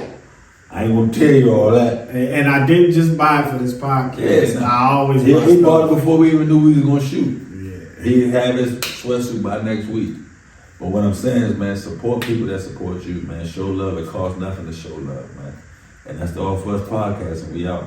Speaker 1: I ain't gonna tell you all that.
Speaker 2: And I didn't just buy it for this podcast.
Speaker 1: Yeah,
Speaker 2: I always
Speaker 1: he bought it before we even knew we was gonna shoot.
Speaker 2: Yeah.
Speaker 1: He'd have his sweatsuit by next week. But what I'm saying is, man, support people that support you, man. Show love. It costs nothing to show love, man. And that's the All For Us podcast, and we out.